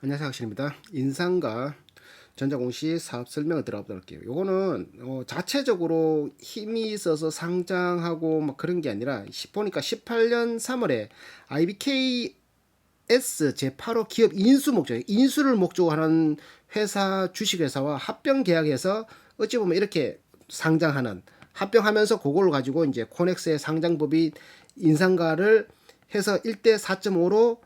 안녕하세요, 학신입니다. 인상과 전자공시 사업 설명을 들어가도록 할게요. 요거는 자체적으로 힘이 있어서 상장하고 막 그런 게 아니라 보니까 18년 3월에 IBKS 제8호 기업 인수 목적, 인수를 목적으로 하는 회사 주식회사와 합병 계약해서 어찌 보면 이렇게 상장하는, 합병하면서 그걸 가지고 이제 코넥스의 상장법인 인상가를 해서 1대 4.5로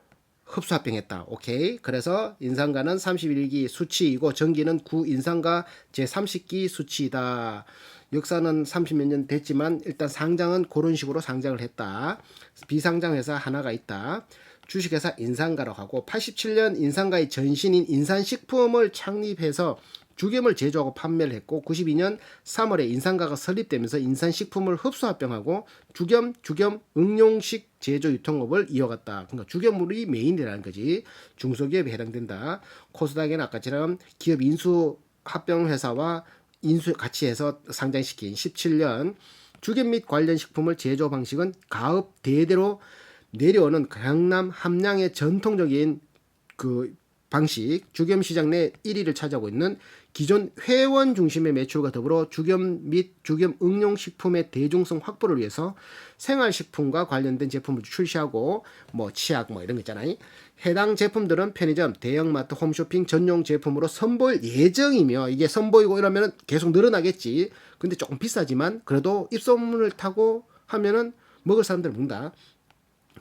흡수 합병했다. 오케이. 그래서 인상가는 31기 수치이고 전기는 구인상가 제30기 수치이다. 역사는 30몇 년 됐지만 일단 상장은 그런 식으로 상장을 했다. 비상장 회사 하나가 있다. 주식회사 인상가라고 하고 87년 인상가의 전신인 인산식품을 창립해서 주겸을 제조하고 판매를 했고 92년 3월에 인상가가 설립되면서 인산식품을 흡수 합병하고 주겸 응용식 제조 유통업을 이어갔다. 그러니까 주겸물이 메인이라는 거지. 중소기업에 해당된다. 코스닥에는 아까처럼 기업 인수 합병 회사와 인수 같이 해서 상장시킨 17년 주겸 및 관련 식품을 제조 방식은 가업 대대로 내려오는 경남 함량의 전통적인 그 방식, 주겸 시장 내 1위를 차지하고 있는 기존 회원 중심의 매출과 더불어 주겸 및 주겸 응용식품의 대중성 확보를 위해서 생활식품과 관련된 제품을 출시하고 치약 이런 거 있잖아요. 해당 제품들은 편의점, 대형마트, 홈쇼핑 전용 제품으로 선보일 예정이며 이게 선보이고 이러면 계속 늘어나겠지. 근데 조금 비싸지만 그래도 입소문을 타고 하면은 먹을 사람들은 먹는다.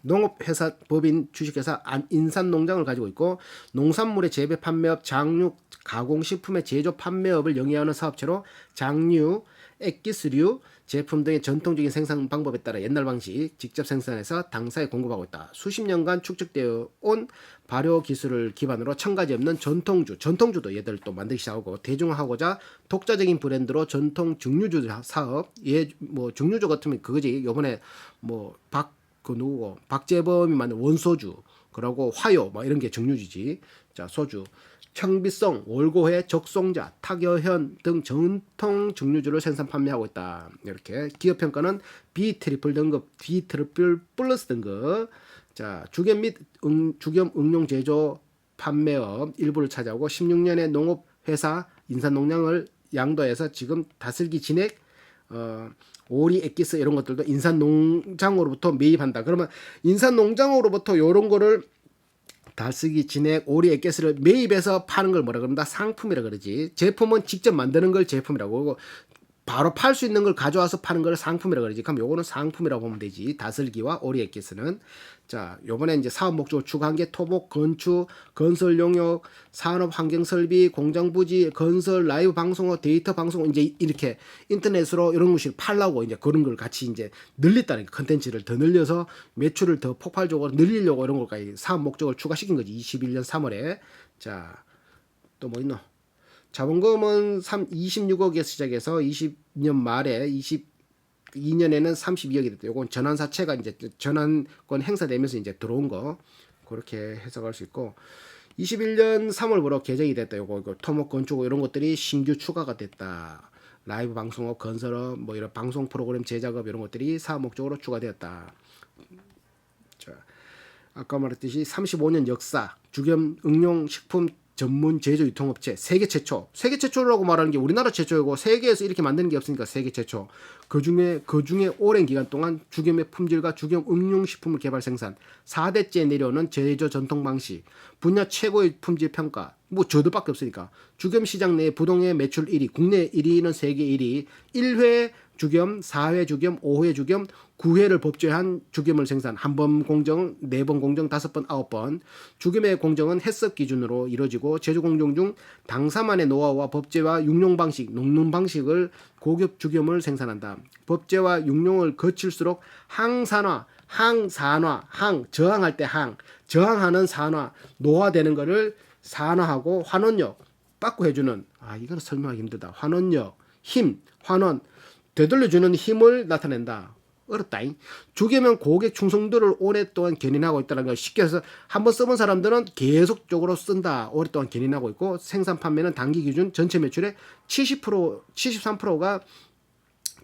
농업회사 법인 주식회사 인산농장을 가지고 있고 농산물의 재배 판매업, 장류, 가공식품의 제조 판매업을 영위하는 사업체로 장류, 액기스류 제품 등의 전통적인 생산 방법에 따라 옛날 방식 직접 생산해서 당사에 공급하고 있다. 수십 년간 축적되어 온 발효 기술을 기반으로 첨가지 없는 전통주도 얘들 또 만들기 시작하고 대중화하고자 독자적인 브랜드로 전통 증류주 사업, 증류주 같으면 그거지. 요번에 누구고 박재범이 만든 원소주, 그러고 화요 이런 게 증류주지. 자, 소주, 청비성, 월고회, 적송자, 타교현 등 전통 증류주를 생산 판매하고 있다. 이렇게 기업 평가는 B 트리플 등급, B 트리플 플러스 등급. 자, 주겸 및 주겸 응용 제조 판매업 일부를 차지하고 16년에 농업회사 인산농장을 양도해서 지금 다슬기 진액 오리, 엑기스 이런 것들도 인산농장으로부터 매입한다. 그러면 인산농장으로부터 이런 거를 다슬기, 진액, 오리, 엑기스를 매입해서 파는 걸 뭐라 그런다? 상품이라 그러지. 제품은 직접 만드는 걸 제품이라고 그러고 바로 팔 수 있는 걸 가져와서 파는 걸 상품이라고 그러지. 그럼 요거는 상품이라고 보면 되지. 다슬기와 오리 엑기스는. 자, 요번에 이제 사업 목적으로 추가한 게 토목, 건축, 건설 용역, 산업 환경 설비, 공장 부지, 건설, 라이브 방송어, 데이터 방송 이제 이렇게 인터넷으로 이런 것을 팔라고 이제 그런 걸 같이 이제 늘렸다는 게 컨텐츠를 더 늘려서 매출을 더 폭발적으로 늘리려고 이런 걸까지 사업 목적을 추가시킨 거지. 21년 3월에. 자, 또 뭐 있노? 자본금은 26억에 시작해서 20년 말에 22년에는 32억이 됐다. 요건 전환사채가 이제 전환권 행사되면서 이제 들어온 거 그렇게 해석할 수 있고 21년 3월부로 개정이 됐다. 요거 토목 건축 이런 것들이 신규 추가가 됐다. 라이브 방송업, 건설업, 이런 방송 프로그램 제작업 이런 것들이 사업 목적으로 추가되었다. 자, 아까 말했듯이 35년 역사 주겸 응용 식품 전문 제조 유통업체 세계 최초라고 말하는 게 우리나라 최초이고 세계에서 이렇게 만드는 게 없으니까 세계 최초. 그중에 오랜 기간 동안 주겸의 품질과 주겸 응용 식품을 개발 생산 4대째 내려오는 제조 전통 방식 분야 최고의 품질 평가 저도밖에 없으니까 주겸 시장 내 부동의 매출 1위 국내 1위는 세계 1위 1회 주겸, 4회 주겸, 5회 주겸, 9회를 법제한 주겸을 생산. 1번 공정, 4번 공정, 5번, 9번. 주겸의 공정은 햇섭 기준으로 이루어지고 제조 공정 중 당사만의 노하우와 법제와 육룡 방식, 녹는 방식을 고급 주겸을 생산한다. 법제와 육룡을 거칠수록 항산화, 저항할 때 저항하는 산화, 노화되는 거를 산화하고 환원력, 빠꾸 해주는, 이거는 설명하기 힘들다. 환원력, 환원, 되돌려주는 힘을 나타낸다. 어렵다잉. 주겸은 고객 충성도를 오랫동안 견인하고 있다는 걸 쉽게 해서 한번 써본 사람들은 계속적으로 쓴다. 오랫동안 견인하고 있고 생산 판매는 단기 기준 전체 매출의 73%가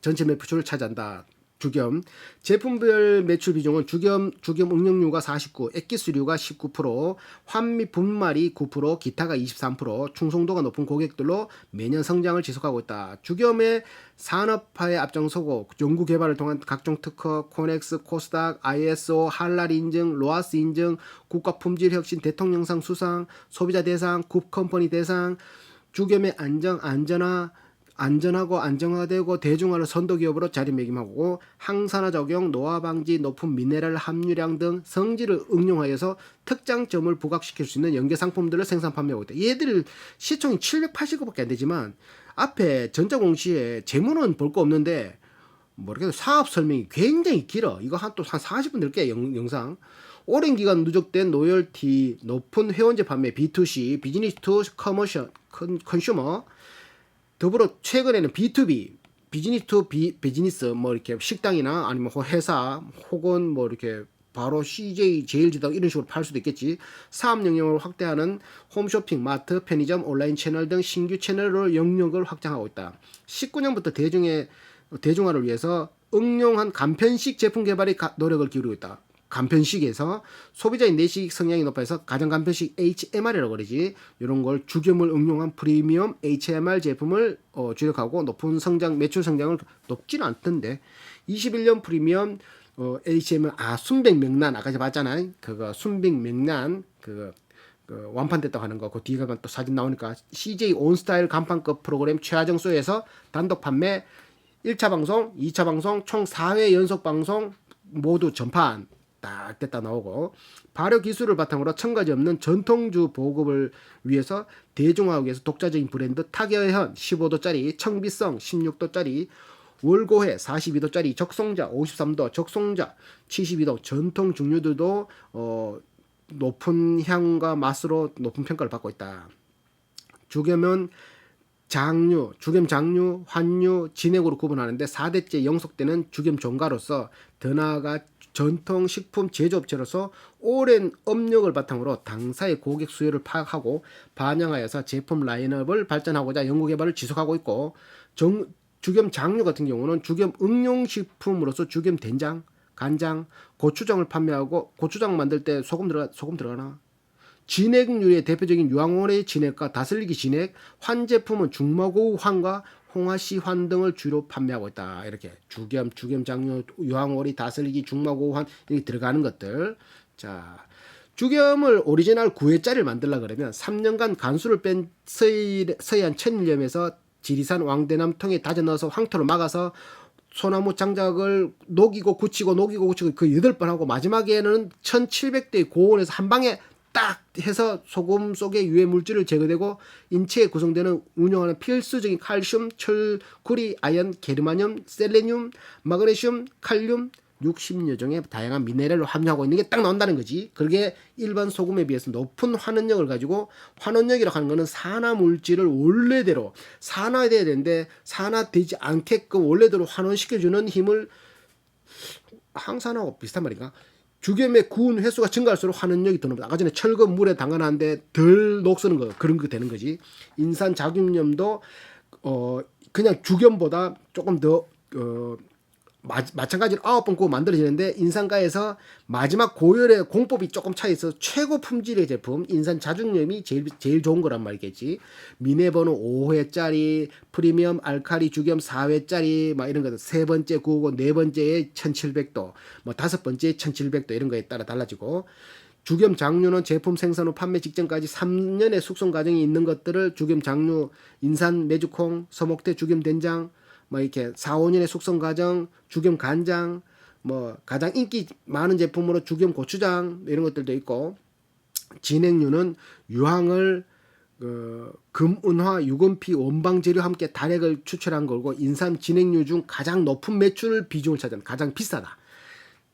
전체 매출을 차지한다. 주겸. 제품별 매출 비중은 주겸 응용류가 49, 액기스류가 19%, 환미 분말이 9%, 기타가 23%, 충성도가 높은 고객들로 매년 성장을 지속하고 있다. 주겸의 산업화에 앞장서고 연구 개발을 통한 각종 특허, 코넥스, 코스닥, ISO, 할랄 인증, 로아스 인증, 국가 품질 혁신, 대통령상 수상, 소비자 대상, 굽컴퍼니 대상, 주겸의 안전하고 안정화되고 대중화를 선도 기업으로 자리매김하고 항산화 적용, 노화 방지, 높은 미네랄 함유량 등 성질을 응용하여서 특장점을 부각시킬 수 있는 연계 상품들을 생산 판매하고 있다. 얘들 시총이 780억밖에 안 되지만 앞에 전자공시에 재무는 볼 거 없는데 모르겠어요. 사업 설명이 굉장히 길어. 이거 한 40분 될게 영상. 오랜 기간 누적된 로열티, 높은 회원제 판매, B2C, 비즈니스 투 커머셜, 컨슈머, 더불어 최근에는 B2B, 비즈니스 투 비즈니스, 뭐 이렇게 식당이나 아니면 회사 혹은 뭐 이렇게 바로 CJ, 제일제 등 이런 식으로 팔 수도 있겠지. 사업 영역을 확대하는 홈쇼핑, 마트, 편의점, 온라인 채널 등 신규 채널로 영역을 확장하고 있다. 19년부터 대중화를 위해서 응용한 간편식 제품 개발에 노력을 기울이고 있다. 간편식에서 소비자 인내식 성향이 높아서 가장 간편식 HMR이라고 그러지. 이런 걸 주겸을 응용한 프리미엄 HMR 제품을 주력하고 높은 성장, 매출 성장을 높지는 않던데 21년 프리미엄 HMR 순백명란 아까 제가 봤잖아요. 그거 순백명란 그 완판됐다고 하는 거. 그 뒤에 가면 또 사진 나오니까 CJ 온스타일 간판급 프로그램 최하정 소에서 단독 판매 1차 방송, 2차 방송 총 4회 연속 방송 모두 전판 딱 됐다 나오고 발효 기술을 바탕으로 첨가지 없는 전통주 보급을 위해서 대중화하기 위해서 독자적인 브랜드 타결현 15도짜리 청비성 16도짜리 월고해 42도짜리 적송자 53도 적송자 72도 전통 증류들도 높은 향과 맛으로 높은 평가를 받고 있다. 주겸은 주겸 장류, 환류, 진액으로 구분하는데 4대째 영속되는 주겸 종가로서 더 나아가 전통 식품 제조업체로서 오랜 업력을 바탕으로 당사의 고객 수요를 파악하고 반영하여서 제품 라인업을 발전하고자 연구개발을 지속하고 있고 주겸 장류 같은 경우는 주겸 응용식품으로서 주겸 된장, 간장, 고추장을 판매하고 고추장 만들 때 소금 들어가나? 진액류의 대표적인 유황오리 진액과 다슬기기 진액, 환 제품은 중마고우 환과 홍화씨 환 등을 주로 판매하고 있다. 이렇게 주겸 장류, 유황오리, 다슬기, 중마고우 환 이렇게 들어가는 것들. 자, 주겸을 오리지널 9회짜리를 만들려 그러면 3년간 간수를 뺀 서해안 천일염에서 지리산 왕대남 통에 다져 넣어서 황토를 막아서 소나무 장작을 녹이고 굳히고 그 8번 하고 마지막에는 1700도의 고온에서 한 방에 딱 해서 소금 속의 유해 물질을 제거되고 인체에 구성되는 운영하는 필수적인 칼슘, 철, 구리, 아연, 게르마늄, 셀레늄, 마그네슘, 칼륨 60여 종의 다양한 미네랄을 함유하고 있는 게 딱 나온다는 거지. 그게 일반 소금에 비해서 높은 환원력을 가지고 환원력이라고 하는 거는 산화 물질을 원래대로 산화돼야 되는데 산화되지 않게끔 원래대로 환원시켜주는 힘을 항산화하고 비슷한 말인가? 주겸의 구운 횟수가 증가할수록 환원력이 더 높다. 아까 전에 철근 물에 담가놨는데 덜 녹쓰는 거 그런 거 되는 거지. 인산 작용염도 그냥 주겸보다 조금 더 마찬가지로 9번 구워 만들어지는데 인산가에서 마지막 고열의 공법이 조금 차이 있어 최고 품질의 제품 인산 자중염이 제일 좋은 거란 말이겠지. 미네버는 5회짜리 프리미엄 알칼리 주겸 4회짜리 막 이런 거 세 번째 구우고 네 번째에 1700도 뭐 다섯 번째에 1700도 이런 거에 따라 달라지고 주겸 장류는 제품 생산 후 판매 직전까지 3년의 숙성 과정이 있는 것들을 주겸 장류 인산 메주콩 서목태 주겸 된장 뭐 이렇게 4, 5년의 숙성 과정, 주겸 간장, 뭐 가장 인기 많은 제품으로 주겸 고추장 이런 것들도 있고 진액류는 유황을 금은화, 유금피, 원방 재료 함께 단액을 추출한 거고 인산 진액류 중 가장 높은 매출 비중을 차지하는 가장 비싸다.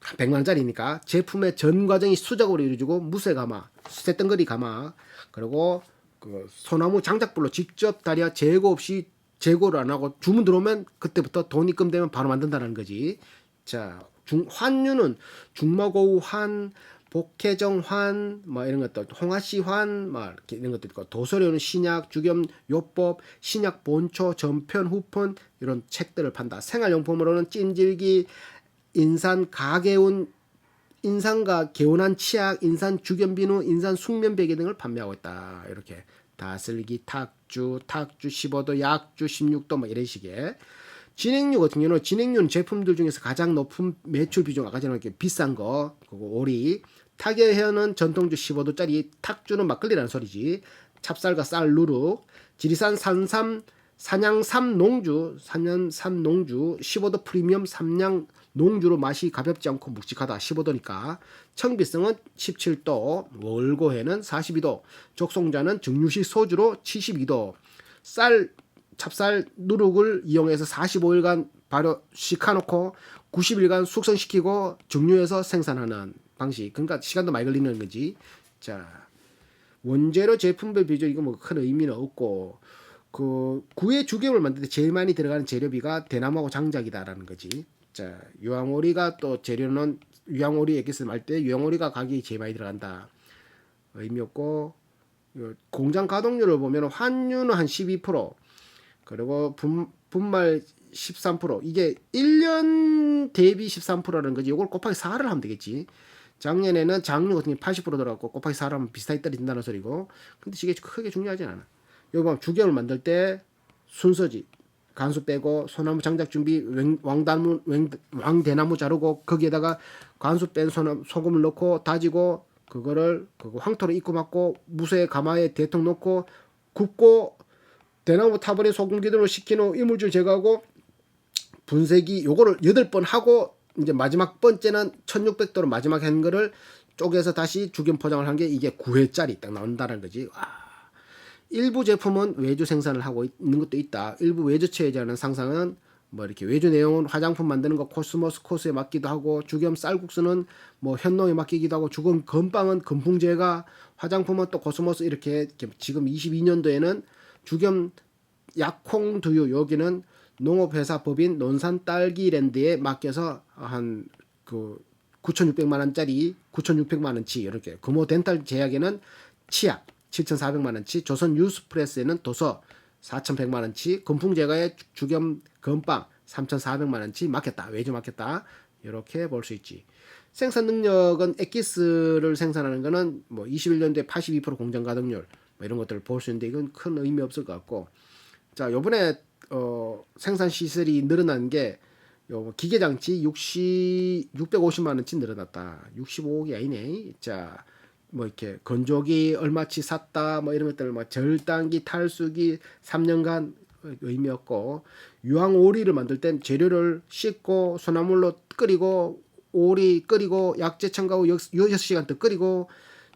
100만 원짜리니까 제품의 전 과정이 수작업으로 이루어지고 무쇠 가마, 쇳덩어리 가마 그리고 그 소나무 장작불로 직접 달여 재고 없이 재고를 안 하고 주문 들어오면 그때부터 돈 입금되면 바로 만든다는 거지. 자, 환류는 중마고우 환, 복혜정 환, 뭐 이런 것들, 홍화씨 환, 뭐 이렇게 이런 것도 있고 도서료는 신약, 주겸 요법, 신약 본초, 전편, 후편 이런 책들을 판다. 생활용품으로는 찜질기, 인산 가게운, 인산과 개운한 치약, 인산 주견비누, 인산 숙면베개 등을 판매하고 있다. 이렇게 다슬기, 탁주, 탁주 15도, 약주 16도 뭐 이런 식의. 진행류 같은 경우는 진행류는 제품들 중에서 가장 높은 매출 비중, 아까 전에 이렇게 비싼 거, 그거 오리. 타결해어는 전통주 15도짜리, 탁주는 막걸리라는 소리지. 찹쌀과 쌀 누룩, 지리산 산삼 산양삼 농주, 산양삼 농주 15도 프리미엄 삼양 농주로 맛이 가볍지 않고 묵직하다. 15도니까. 청비성은 17도, 월고해는 42도, 적송자는 증류식 소주로 72도. 찹쌀 누룩을 이용해서 45일간 발효 식혀놓고 90일간 숙성시키고 증류해서 생산하는 방식. 그러니까 시간도 많이 걸리는 거지. 자, 원재료 제품별 비율 이거 뭐 큰 의미는 없고, 그 구의 주겸을 만들 때 제일 많이 들어가는 재료비가 대나무하고 장작이다라는 거지. 자, 유황오리가 또 재료는 유황오리 액기스 할 때 유황오리가 가격이 제일 많이 들어간다. 의미 없고, 공장 가동률을 보면 환유는 한 12%, 그리고 분말 13%. 이게 1년 대비 13%라는 거지. 이걸 곱하기 4를 하면 되겠지. 작년에는 장류 같은 게 80% 들어갔고 곱하기 4를 하면 비슷하게 떨어진다는 소리고. 근데 이게 크게 중요하지 않아. 여기 보면 주겸을 만들 때 순서지. 간수 빼고 소나무 장작 준비, 왕대나무 자르고 거기에다가 간수 뺀 소금을 넣고 다지고 그거를 황토로 입고 막고 무쇠 가마에 대통 넣고 굽고 대나무 타버린 소금 기둥을 식힌 후 이물질 제거하고 분쇄기 요거를 8번 하고 이제 마지막 번째는 1600도로 마지막 한 거를 쪼개서 다시 주겸 포장을 한 게 이게 9회짜리 딱 나온다는 거지. 와. 일부 제품은 외주 생산을 하고 있는 것도 있다. 일부 외주체제라는 상상은 뭐 이렇게 외주 내용은 화장품 만드는 거 코스모스 코스에 맡기도 하고, 주겸 쌀국수는 뭐 현농에 맡기기도 하고, 주겸 건빵은 건풍제가, 화장품은 또 코스모스 이렇게 지금 22년도에는 주겸 약콩두유 여기는 농업회사 법인 논산딸기랜드에 맡겨서 한 그 9,600만 원짜리 9,600만 원치 이렇게, 금호덴탈 제약에는 치약 7,400만 원치, 조선 뉴스프레스에는 도서 4,100만 원치, 건풍제과에 주겸 건빵 3,400만 원치 맡겼다. 외주 맡겼다. 이렇게 볼 수 있지. 생산 능력은 액기스를 생산하는 거는 뭐 21년도에 82% 공장 가동률 뭐 이런 것들을 볼 수 있는데 이건 큰 의미 없을 것 같고. 자, 요번에 생산 시설이 늘어난 게 요 기계장치 650만 원치 늘어났다. 65억이 아니네. 자, 뭐 이렇게 건조기 얼마치 샀다 뭐 이런 것들, 뭐 절단기, 탈수기 3년간 의미 없고, 유황 오리를 만들 땐 재료를 씻고 소나물로 끓이고 오리 끓이고 약재 첨가하고 6시간 더 끓이고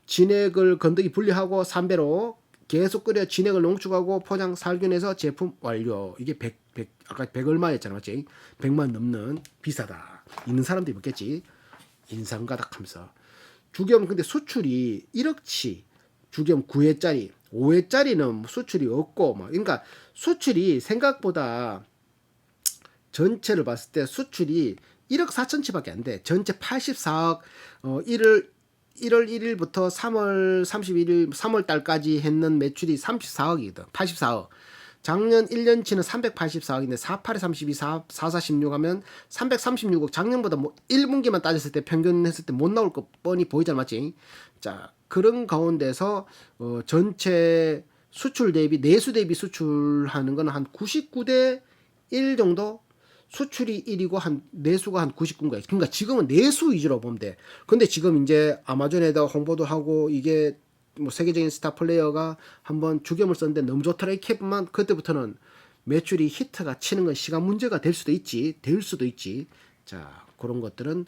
진액을 건더기 분리하고 삼배로 계속 끓여 진액을 농축하고 포장 살균해서 제품 완료. 이게 100 아까 100 얼마였잖아, 맞지? 100만 넘는, 비싸다. 있는 사람들이 먹겠지. 인상가닥 하면서. 주겸 근데 수출이 1억치, 주겸 9회짜리, 5회짜리는 수출이 없고, 뭐 그러니까 수출이 생각보다 전체를 봤을 때 수출이 1억 4천치밖에 안 돼. 전체 84억 1월 1일부터 3월 31일 3월 달까지 했는 매출이 34억이거든. 84억. 작년 1년치는 384억인데 48에 32, 44, 16 하면 336억. 작년보다 뭐 1분기만 따졌을 때 평균 했을 때 못 나올 거 뻔히 보이잖아, 맞지? 자, 그런 가운데서 전체 수출 대비, 내수 대비 수출하는 건 한 99대 1 정도? 수출이 1이고 한 내수가 한 99인가. 그러니까 지금은 내수 위주로 보면 돼. 근데 지금 이제 아마존에다 홍보도 하고 이게 뭐 세계적인 스타 플레이어가 한번 주겸을 썼는데 너무 좋더라 이렇게 해보면 그때부터는 매출이 히트가 치는 건 시간 문제가 될 수도 있지. 될 수도 있지. 자, 그런 것들은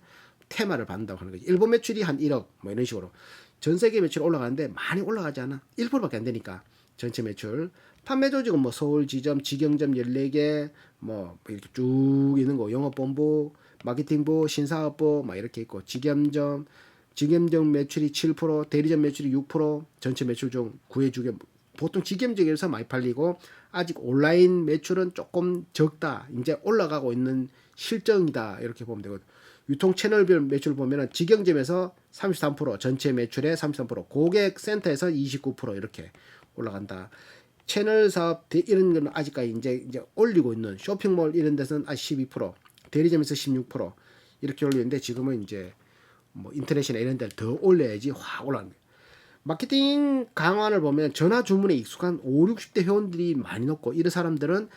테마를 받는다고 하는 거지. 일본 매출이 한 1억 뭐 이런 식으로. 전 세계 매출이 올라가는데 많이 올라가지 않아. 1%밖에 안 되니까. 전체 매출. 판매 조직은 뭐 서울 지점, 직영점 14개, 뭐 이렇게 쭉 있는 거, 영업본부, 마케팅부, 신사업부 막 이렇게 있고, 직영점 매출이 7%, 대리점 매출이 6%, 전체 매출 중 9회 주겸. 보통 직영점에서 많이 팔리고 아직 온라인 매출은 조금 적다. 이제 올라가고 있는 실정이다. 이렇게 보면 되거든. 유통 채널별 매출 보면은 직영점에서 33%, 전체 매출의 33%, 고객센터에서 29% 이렇게 올라간다. 채널 사업 이런 거는 아직까지 이제 올리고 있는 쇼핑몰 이런 데서는 아직 12%, 대리점에서 16%, 이렇게 올리는데 지금은 이제 뭐 인터넷이나 이런 데를 더 올려야지 확 올라가는 거예요. 마케팅 강화를 보면 전화 주문에 익숙한 5, 60대 회원들이 많이 높고 이런 사람들은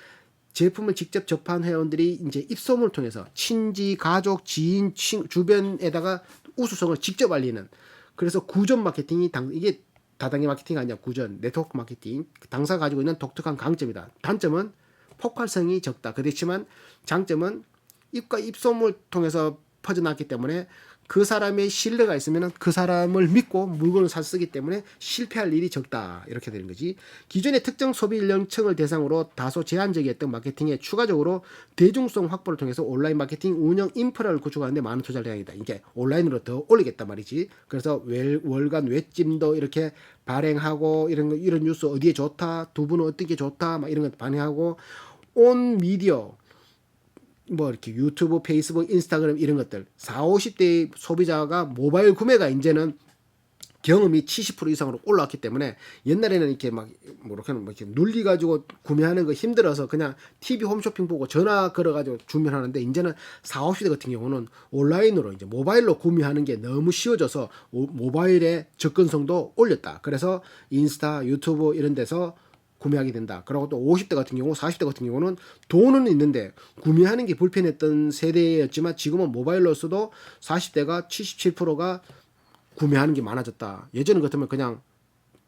제품을 직접 접한 회원들이 이제 입소문을 통해서 친지, 가족, 지인, 주변에다가 우수성을 직접 알리는 그래서 구전 마케팅이 이게 다단계 마케팅이 아니라 구전, 네트워크 마케팅 당사가 가지고 있는 독특한 강점이다. 단점은 폭발성이 적다. 그렇지만 장점은 입과 입소문을 통해서 퍼져나왔기 때문에 그 사람의 신뢰가 있으면 그 사람을 믿고 물건을 쓰기 때문에 실패할 일이 적다. 이렇게 되는 거지. 기존의 특정 소비 연령층을 대상으로 다소 제한적이었던 마케팅에 추가적으로 대중성 확보를 통해서 온라인 마케팅 운영 인프라를 구축하는데 많은 투자를 해야 한다. 이게 온라인으로 더 올리겠단 말이지. 그래서 월간 외찜도 이렇게 발행하고 이런 뉴스 어디에 좋다, 두 분은 어떻게 좋다, 막 이런 것 발행하고 온 미디어 뭐 이렇게 유튜브, 페이스북, 인스타그램 이런 것들 40, 50대 소비자가 모바일 구매가 이제는 경험이 70% 이상으로 올라왔기 때문에 옛날에는 이렇게 막 이렇게 눌리 가지고 구매하는 거 힘들어서 그냥 TV 홈쇼핑 보고 전화 걸어 가지고 주문하는데 이제는 40, 50대 같은 경우는 온라인으로 이제 모바일로 구매하는 게 너무 쉬워져서 모바일의 접근성도 올렸다. 그래서 인스타, 유튜브 이런 데서 구매하게 된다. 그리고 또 50대 같은 경우, 40대 같은 경우는 돈은 있는데 구매하는 게 불편했던 세대였지만 지금은 모바일로서도 40대가 77%가 구매하는 게 많아졌다. 예전 같으면 그냥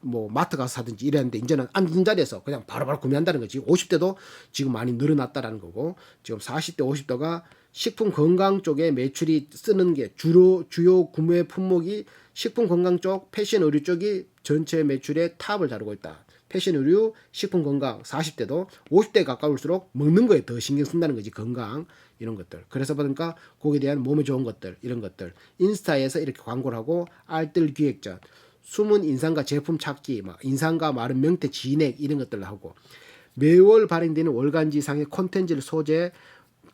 뭐 마트 가서 사든지 이랬는데 이제는 앉은 자리에서 그냥 바로바로 구매한다는 거지. 50대도 지금 많이 늘어났다라는 거고 지금 40대, 50대가 식품 건강 쪽에 매출이 쓰는 게 주요 구매 품목이 식품 건강 쪽, 패션 의류 쪽이 전체 매출의 탑을 다루고 있다. 패션 의류, 식품 건강 40대도 50대 가까울수록 먹는 거에 더 신경 쓴다는 거지. 건강 이런 것들. 그래서 보니까 거기에 대한 몸에 좋은 것들 이런 것들 인스타에서 이렇게 광고를 하고 알뜰 기획전 숨은 인상과 제품 찾기 막 인상과 마른 명태 진액 이런 것들을 하고 매월 발행되는 월간지상의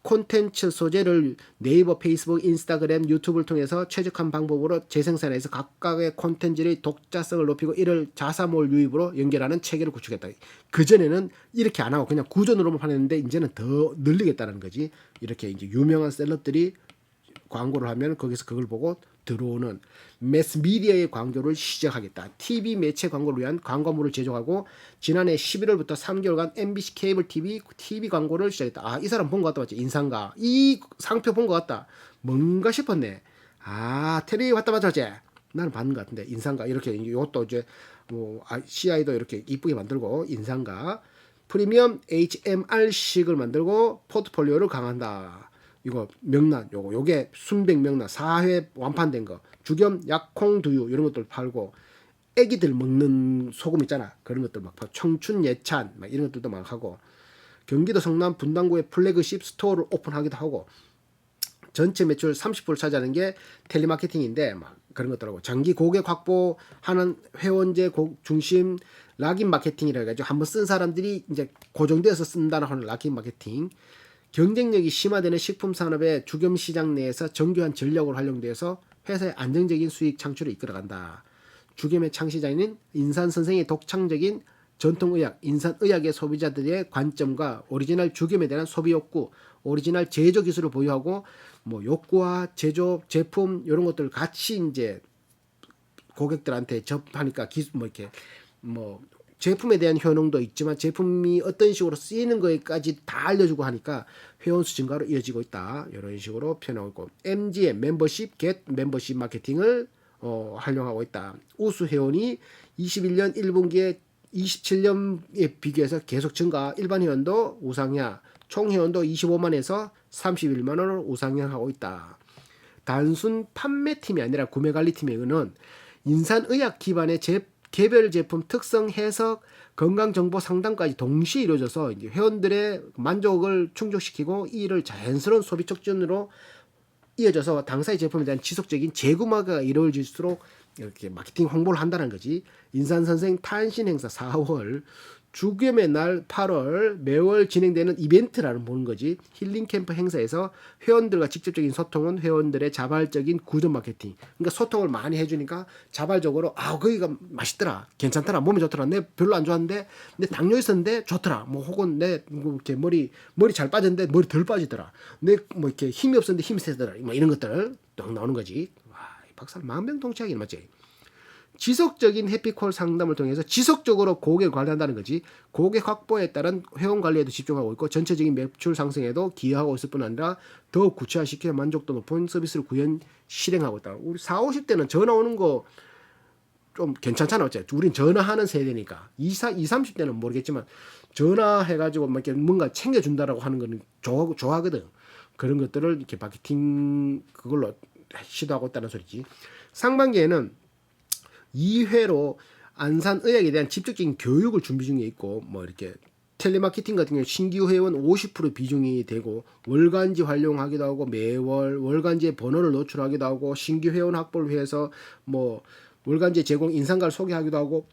콘텐츠 소재를 네이버, 페이스북, 인스타그램, 유튜브를 통해서 최적한 방법으로 재생산해서 각각의 콘텐츠의 독자성을 높이고 이를 자사몰 유입으로 연결하는 체계를 구축했다. 그전에는 이렇게 안 하고 그냥 구전으로만 팔았는데 이제는 더 늘리겠다는 거지. 이렇게 이제 유명한 셀럽들이 광고를 하면 거기서 그걸 보고 들어오는 매스미디어의 광고를 시작하겠다. TV 매체 광고를 위한 광고물을 제조하고 지난해 11월부터 3개월간 MBC 케이블 TV 광고를 시작했다. 아, 이 사람 본 것 같다. 맞지? 인상가. 이 상표 본 것 같다. 뭔가 싶었네. 아, 텔레비 왔다 맞지? 나는 봤는 것 같은데. 인상가. 이렇게 이것도 이제 뭐 CI도 이렇게 이쁘게 만들고 인상가. 프리미엄 HMR식을 만들고 포트폴리오를 강한다. 이거 명란 요게 순백 명란 4회 완판된 거 주겸 약콩 두유 이런 것들 팔고 애기들 먹는 소금 있잖아 그런 것들 막 청춘 예찬 막 이런 것들도 막 하고 경기도 성남 분당구에 플래그십 스토어를 오픈하기도 하고 전체 매출 30%를 차지하는 게 텔레마케팅인데 막 그런 것들하고 장기 고객 확보하는 회원제 중심 락인 마케팅이라 해가지고 한번 쓴 사람들이 이제 고정돼서 쓴다는 하는 락인 마케팅 경쟁력이 심화되는 식품 산업의 주겸 시장 내에서 정교한 전략으로 활용돼서 회사의 안정적인 수익 창출을 이끌어간다. 주겸의 창시자인 인산 선생의 독창적인 전통의학, 인산의학의 소비자들의 관점과 오리지널 주겸에 대한 소비 욕구, 오리지널 제조 기술을 보유하고 뭐 욕구와 제조 제품 이런 것들을 같이 이제 고객들한테 접하니까 뭐 이렇게 뭐 제품에 대한 효능도 있지만 제품이 어떤 식으로 쓰이는 거에까지 다 알려주고 하니까 회원수 증가로 이어지고 있다. 이런 식으로 표현하고 있고 MGM 멤버십, 겟 멤버십 마케팅을 활용하고 있다. 우수 회원이 21년 1분기에 27년에 비교해서 계속 증가. 일반 회원도 우상향, 총 회원도 25만에서 31만 원을 우상향하고 있다. 단순 판매팀이 아니라 구매관리팀에는 인산의학 기반의 개별 제품 특성 해석, 건강 정보 상담까지 동시에 이루어져서 이제 회원들의 만족을 충족시키고 이를 자연스러운 소비 촉진으로 이어져서 당사의 제품에 대한 지속적인 재구매가 이루어질수록 이렇게 마케팅 홍보를 한다는 거지. 인산 선생 탄신 행사 4월 죽음의 날 8월 매월 진행되는 이벤트라는 보는 거지. 힐링 캠프 행사에서 회원들과 직접적인 소통은 회원들의 자발적인 구전 마케팅. 그러니까 소통을 많이 해주니까 자발적으로 거기가 맛있더라, 괜찮더라, 몸에 좋더라, 내 별로 안 좋았는데 내 당뇨 있었는데 좋더라, 뭐 혹은 내 뭐 이렇게 머리 잘 빠졌는데 머리 덜 빠지더라, 내 뭐 이렇게 힘이 없었는데 힘이 세더라, 뭐 이런 것들 딱 나오는 거지. 와, 박사 만병통치약이 맞지. 지속적인 해피콜 상담을 통해서 지속적으로 고객을 관리한다는 거지. 고객 확보에 따른 회원 관리에도 집중하고 있고 전체적인 매출 상승에도 기여하고 있을 뿐 아니라 더욱 구체화시켜 만족도 높은 서비스를 구현 실행하고 있다. 우리 40, 50대는 전화 오는 거 좀 괜찮잖아. 어째 우린 전화하는 세대니까. 20, 30대는 모르겠지만 전화해가지고 막 이렇게 뭔가 챙겨준다라고 하는 거는 좋아하거든. 그런 것들을 이렇게 마케팅 그걸로 시도하고 있다는 소리지. 상반기에는 2회로 안산의학에 대한 직접적인 교육을 준비 중에 있고, 뭐 이렇게 텔레마케팅 같은 경우 신규 회원 50% 비중이 되고, 월간지 활용하기도 하고, 매월 월간지의 번호를 노출하기도 하고, 신규 회원 확보를 위해서 뭐 월간지 제공 인상가를 소개하기도 하고,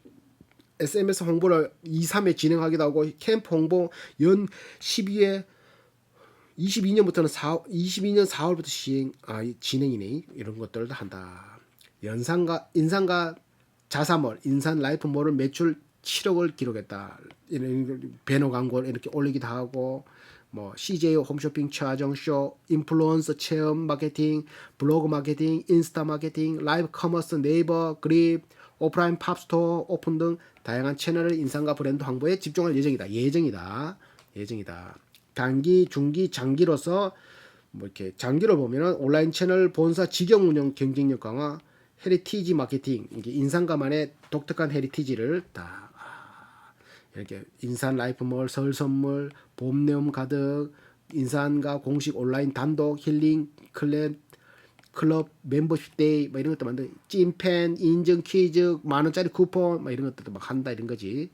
SMS 홍보를 2, 3회 진행하기도 하고, 캠프 홍보 연 12회 22년부터는 22년 4월부터 진행이네. 이런 것들도 한다. 인상가 자사몰, 인산 라이프몰을 매출 7억을 기록했다. 이런 배너 광고를 이렇게 올리기도 하고, 뭐 CJ 홈쇼핑 차정쇼, 인플루언서 체험 마케팅, 블로그 마케팅, 인스타 마케팅, 라이브 커머스, 네이버, 그립, 오프라인 팝스토어 오픈 등 다양한 채널의 인상과 브랜드 홍보에 집중할 예정이다. 단기, 중기, 장기로서 뭐 이렇게 장기로 보면은 온라인 채널 본사 직영 운영 경쟁력 강화, 헤리티지 마케팅, 이게 인상가만의 독특한 헤리티지를 다 이렇게 인산 라이프몰, 설 선물, 봄 내음 가득, 인산가 공식 온라인 단독 힐링 클럽 멤버십 데이 뭐 이런 것도 만들, 찐팬 인증 퀴즈, 만원짜리 쿠폰 뭐 이런 것들도 막 한다 이런 거지.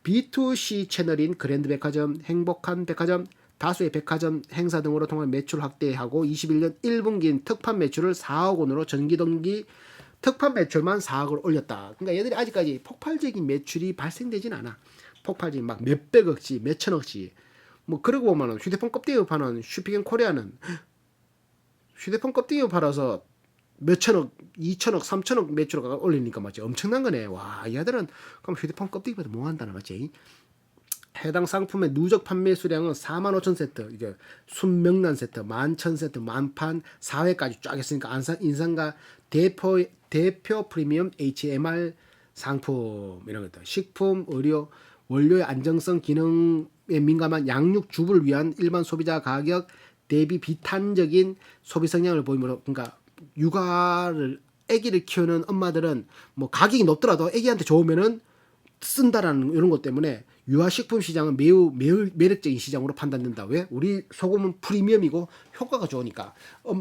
B2C 채널인 그랜드 백화점, 행복한 백화점, 다수의 백화점 행사 등으로 통한 매출 확대하고 21년 1분기인 특판 매출을 4억 원으로 전기동기 특판 매출만 4억을 올렸다. 그러니까 얘들이 아직까지 폭발적인 매출이 발생되진 않아. 폭발적인 막 몇백억씩, 몇천억씩. 뭐 그러고 보면은 휴대폰 껍데기 파는 슈핑앤코리아는 휴대폰 껍데기 팔아서 몇천억, 2천억, 3천억 매출을 올리니까 맞지. 엄청난 거네. 와, 얘들은 그럼 휴대폰 껍데기보다 뭐 한다는 거지. 해당 상품의 누적 판매 수량은 4만 5천 세트, 이게 순명란 세트, 11,000세트, 만판 4회까지 쫙 했으니까 인상가 대표 프리미엄 HMR 상품 이런 것들, 식품, 의료, 원료의 안정성, 기능에 민감한 양육 주부를 위한 일반 소비자 가격 대비 비탄적인 소비 성향을 보이므로, 그러니까 육아를 아기를 키우는 엄마들은 뭐 가격이 높더라도 아기한테 좋으면은 쓴다라는 이런 것 때문에 유아식품 시장은 매우 매력적인 시장으로 판단된다. 왜? 우리 소금은 프리미엄이고 효과가 좋으니까.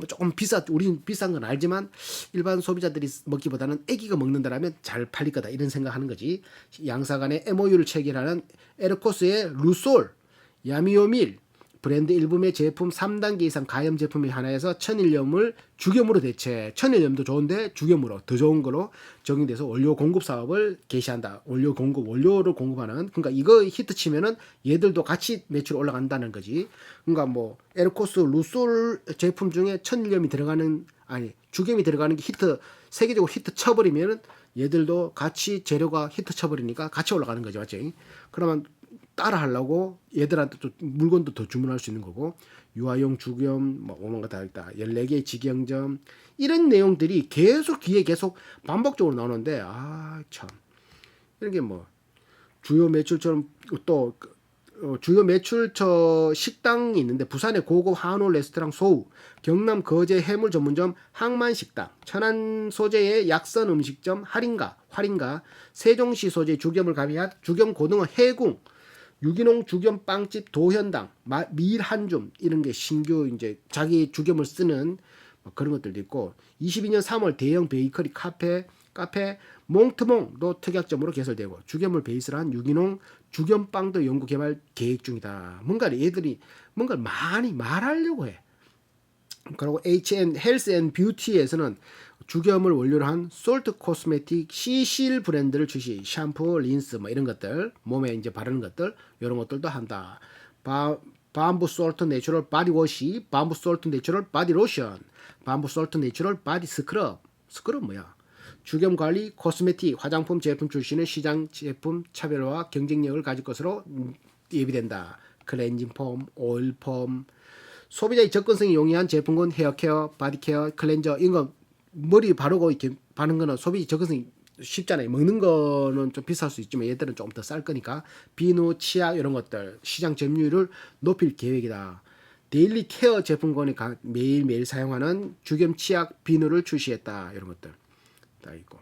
조금 우리는 비싼 건 알지만 일반 소비자들이 먹기보다는 아기가 먹는다라면 잘 팔릴 거다 이런 생각하는 거지. 양사 간의 MOU를 체결하는 에르코스의 루솔, 야미오밀 브랜드 일부의 제품 3단계 이상 가염 제품이 하나에서 천일염을 주겸으로 대체. 천일염도 좋은데 주겸으로 더 좋은 거로 적용돼서 원료 공급 사업을 개시한다. 원료를 공급하는. 그러니까 이거 히트 치면은 얘들도 같이 매출 올라간다는 거지. 그러니까 뭐 에르코스 루솔 제품 중에 천일염이 들어가는, 주겸이 들어가는 게 세계적으로 히트 쳐버리면은 얘들도 같이 재료가 히트 쳐버리니까 같이 올라가는 거죠, 맞지? 그러면 따라 하려고 얘들한테 또 물건도 더 주문할 수 있는 거고, 유아용 주겸 뭐 오만가 다 있다. 14개의 직영점 이런 내용들이 계속 뒤에 계속 반복적으로 나오는데, 참 이런 게 뭐 주요 매출처럼 또 주요 매출처 식당이 있는데, 부산의 고급 한우 레스토랑 소우, 경남 거제 해물 전문점 항만식당, 천안 소재의 약선 음식점 할인가, 세종시 소재 주겸을 가미한 주겸 고등어 해궁, 유기농 주겸 빵집 도현당, 밀한줌 이런 게 신규 이제 자기 주겸을 쓰는 뭐 그런 것들도 있고, 22년 3월 대형 베이커리 카페 몽트몽도 특약점으로 개설되고, 주겸을 베이스로 한 유기농 주겸빵도 연구 개발 계획 중이다. 얘들이 뭔가 많이 말하려고 해. 그리고 HN 헬스 앤 뷰티에서는 죽염을 원료로 한 솔트 코스메틱 시실 브랜드를 출시. 샴푸, 린스 뭐 이런 것들, 몸에 이제 바르는 것들 이런 것들도 한다. 밤부 솔트 내추럴 바디 워시, 밤부 솔트 내추럴 바디 로션, 밤부 솔트 내추럴 바디 스크럽. 스크럽 뭐야? 죽염 관리 코스메틱 화장품 제품 출시는 시장 제품 차별화 경쟁력을 가질 것으로 예비된다. 클렌징 폼, 오일 폼. 소비자의 접근성이 용이한 제품군 헤어케어, 바디케어, 클렌저 이런 거 머리 바르고 이렇게 바르는 거는 소비 접근성이 쉽잖아요. 먹는 거는 좀 비쌀 수 있지만 얘들은 조금 더 쌀 거니까 비누, 치약 이런 것들 시장 점유율을 높일 계획이다. 데일리 케어 제품군이 매일매일 사용하는 죽염 치약 비누를 출시했다. 이런 것들 다 있고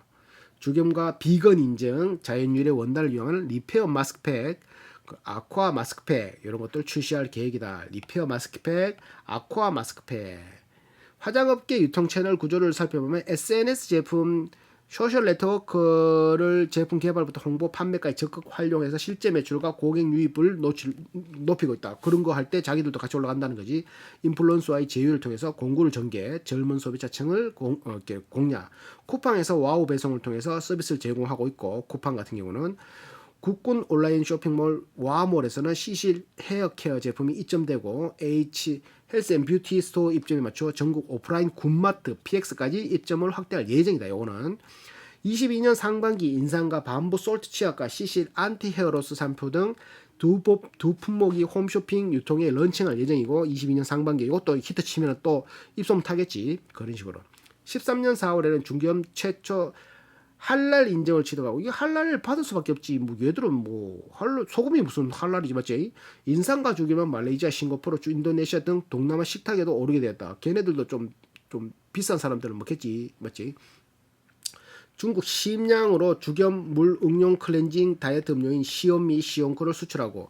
죽염과 비건 인증 자연유래 원단을 이용하는 리페어 마스크팩 아쿠아 마스크팩 이런 것들 출시할 계획이다. 리페어 마스크팩, 아쿠아 마스크팩. 화장업계 유통 채널 구조를 살펴보면 SNS 제품 소셜 네트워크를 제품 개발부터 홍보, 판매까지 적극 활용해서 실제 매출과 고객 유입을 높이고 있다. 그런 거 할 때 자기들도 같이 올라간다는 거지. 인플루언서와의 제휴를 통해서 공구를 전개, 젊은 소비자층을 공략. 쿠팡에서 와우 배송을 통해서 서비스를 제공하고 있고 쿠팡 같은 경우는 국군 온라인 쇼핑몰 와몰에서는 시실 헤어케어 제품이 입점되고 H 헬스 앤 뷰티 스토어 입점에 맞춰 전국 오프라인 군마트 PX까지 입점을 확대할 예정이다. 요거는 22년 상반기 인상과 반부 솔트 치약과 시실 안티 헤어로스 샴푸 등 두 품목이 홈쇼핑 유통에 런칭할 예정이고 22년 상반기 이것도 히트 치면 또 입소문 타겠지. 그런 식으로 13년 4월에는 중기업 최초 할랄 인증을 취득하고 이게 할랄을 받을 수밖에 없지. 뭐 얘들은 뭐 소금이 무슨 할랄이지 맞지? 인상과 죽이면 말레이시아, 싱가포르, 인도네시아 등 동남아 식탁에도 오르게 되었다. 걔네들도 좀 비싼 사람들은 먹겠지 맞지? 중국 심양으로 죽염 물 응용 클렌징 다이어트 음료인 시온미 시온코를 수출하고